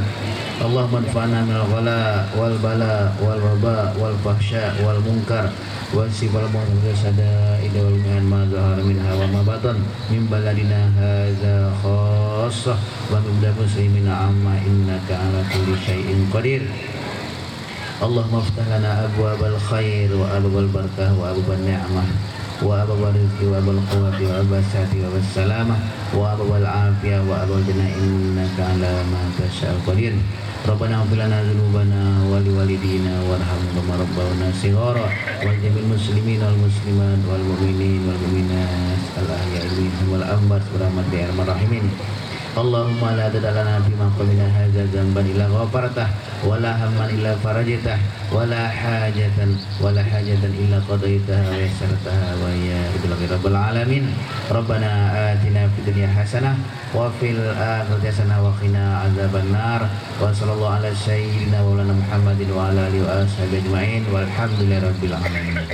Allahumma anfa'na minal ghala wal bala wal waba wal fahsya wal munkar wa sifal mu'min sada idawal mi'an ma zahara minha wa ma batan min baladina hadza khassah wa min muslimina amma innaka ala kulli syai'in qadir. Allahumma aftah lana abwabal khair wa abwabal barakah wa abwabal ni'mah wa abwabal rizqi wa abwabal quwwati wa abwabal sihhati wa abwabal salamah wa abwabal afiyah wa abwabal jannah innaka ala ma tasya'u qadir. Rabbana ighfir lana dzunubana wa liwalidina warhamhum kama rabbawna shighara wa jamil muslimin wal muslimat wal mu'minin wal mu'minat al ahya'i minhum wal amwat bi rahmatika ya arhamar rahimin. Allahumma la tad'alana fi maqamina hadza dzamban illa ghafartah wa la hamman illa farajtah wa la hajatan illa qadaitaha wa yassartaha wa ya rabbal alamin. Rabbana atina fid dunya hasanah wa fil akhirati hasanah wa qina adzabannar. Wa sallallahu ala sayyidina wa lana Muhammadin wa ala alihi wa ashabihi ajma'in walhamdulillahi rabbil alamin.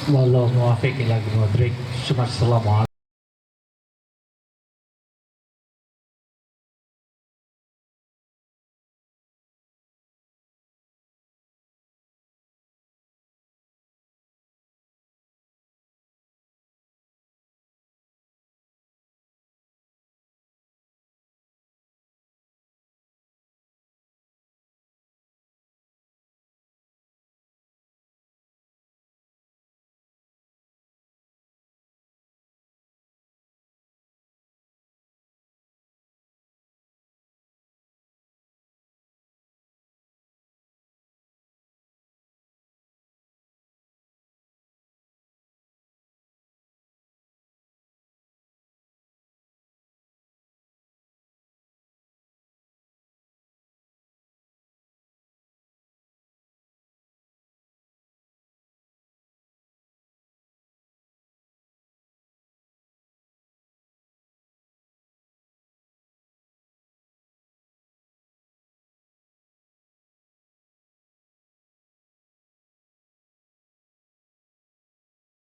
Wallahu muwaffiq ila aqwamit thoriq. Assalamualaikum.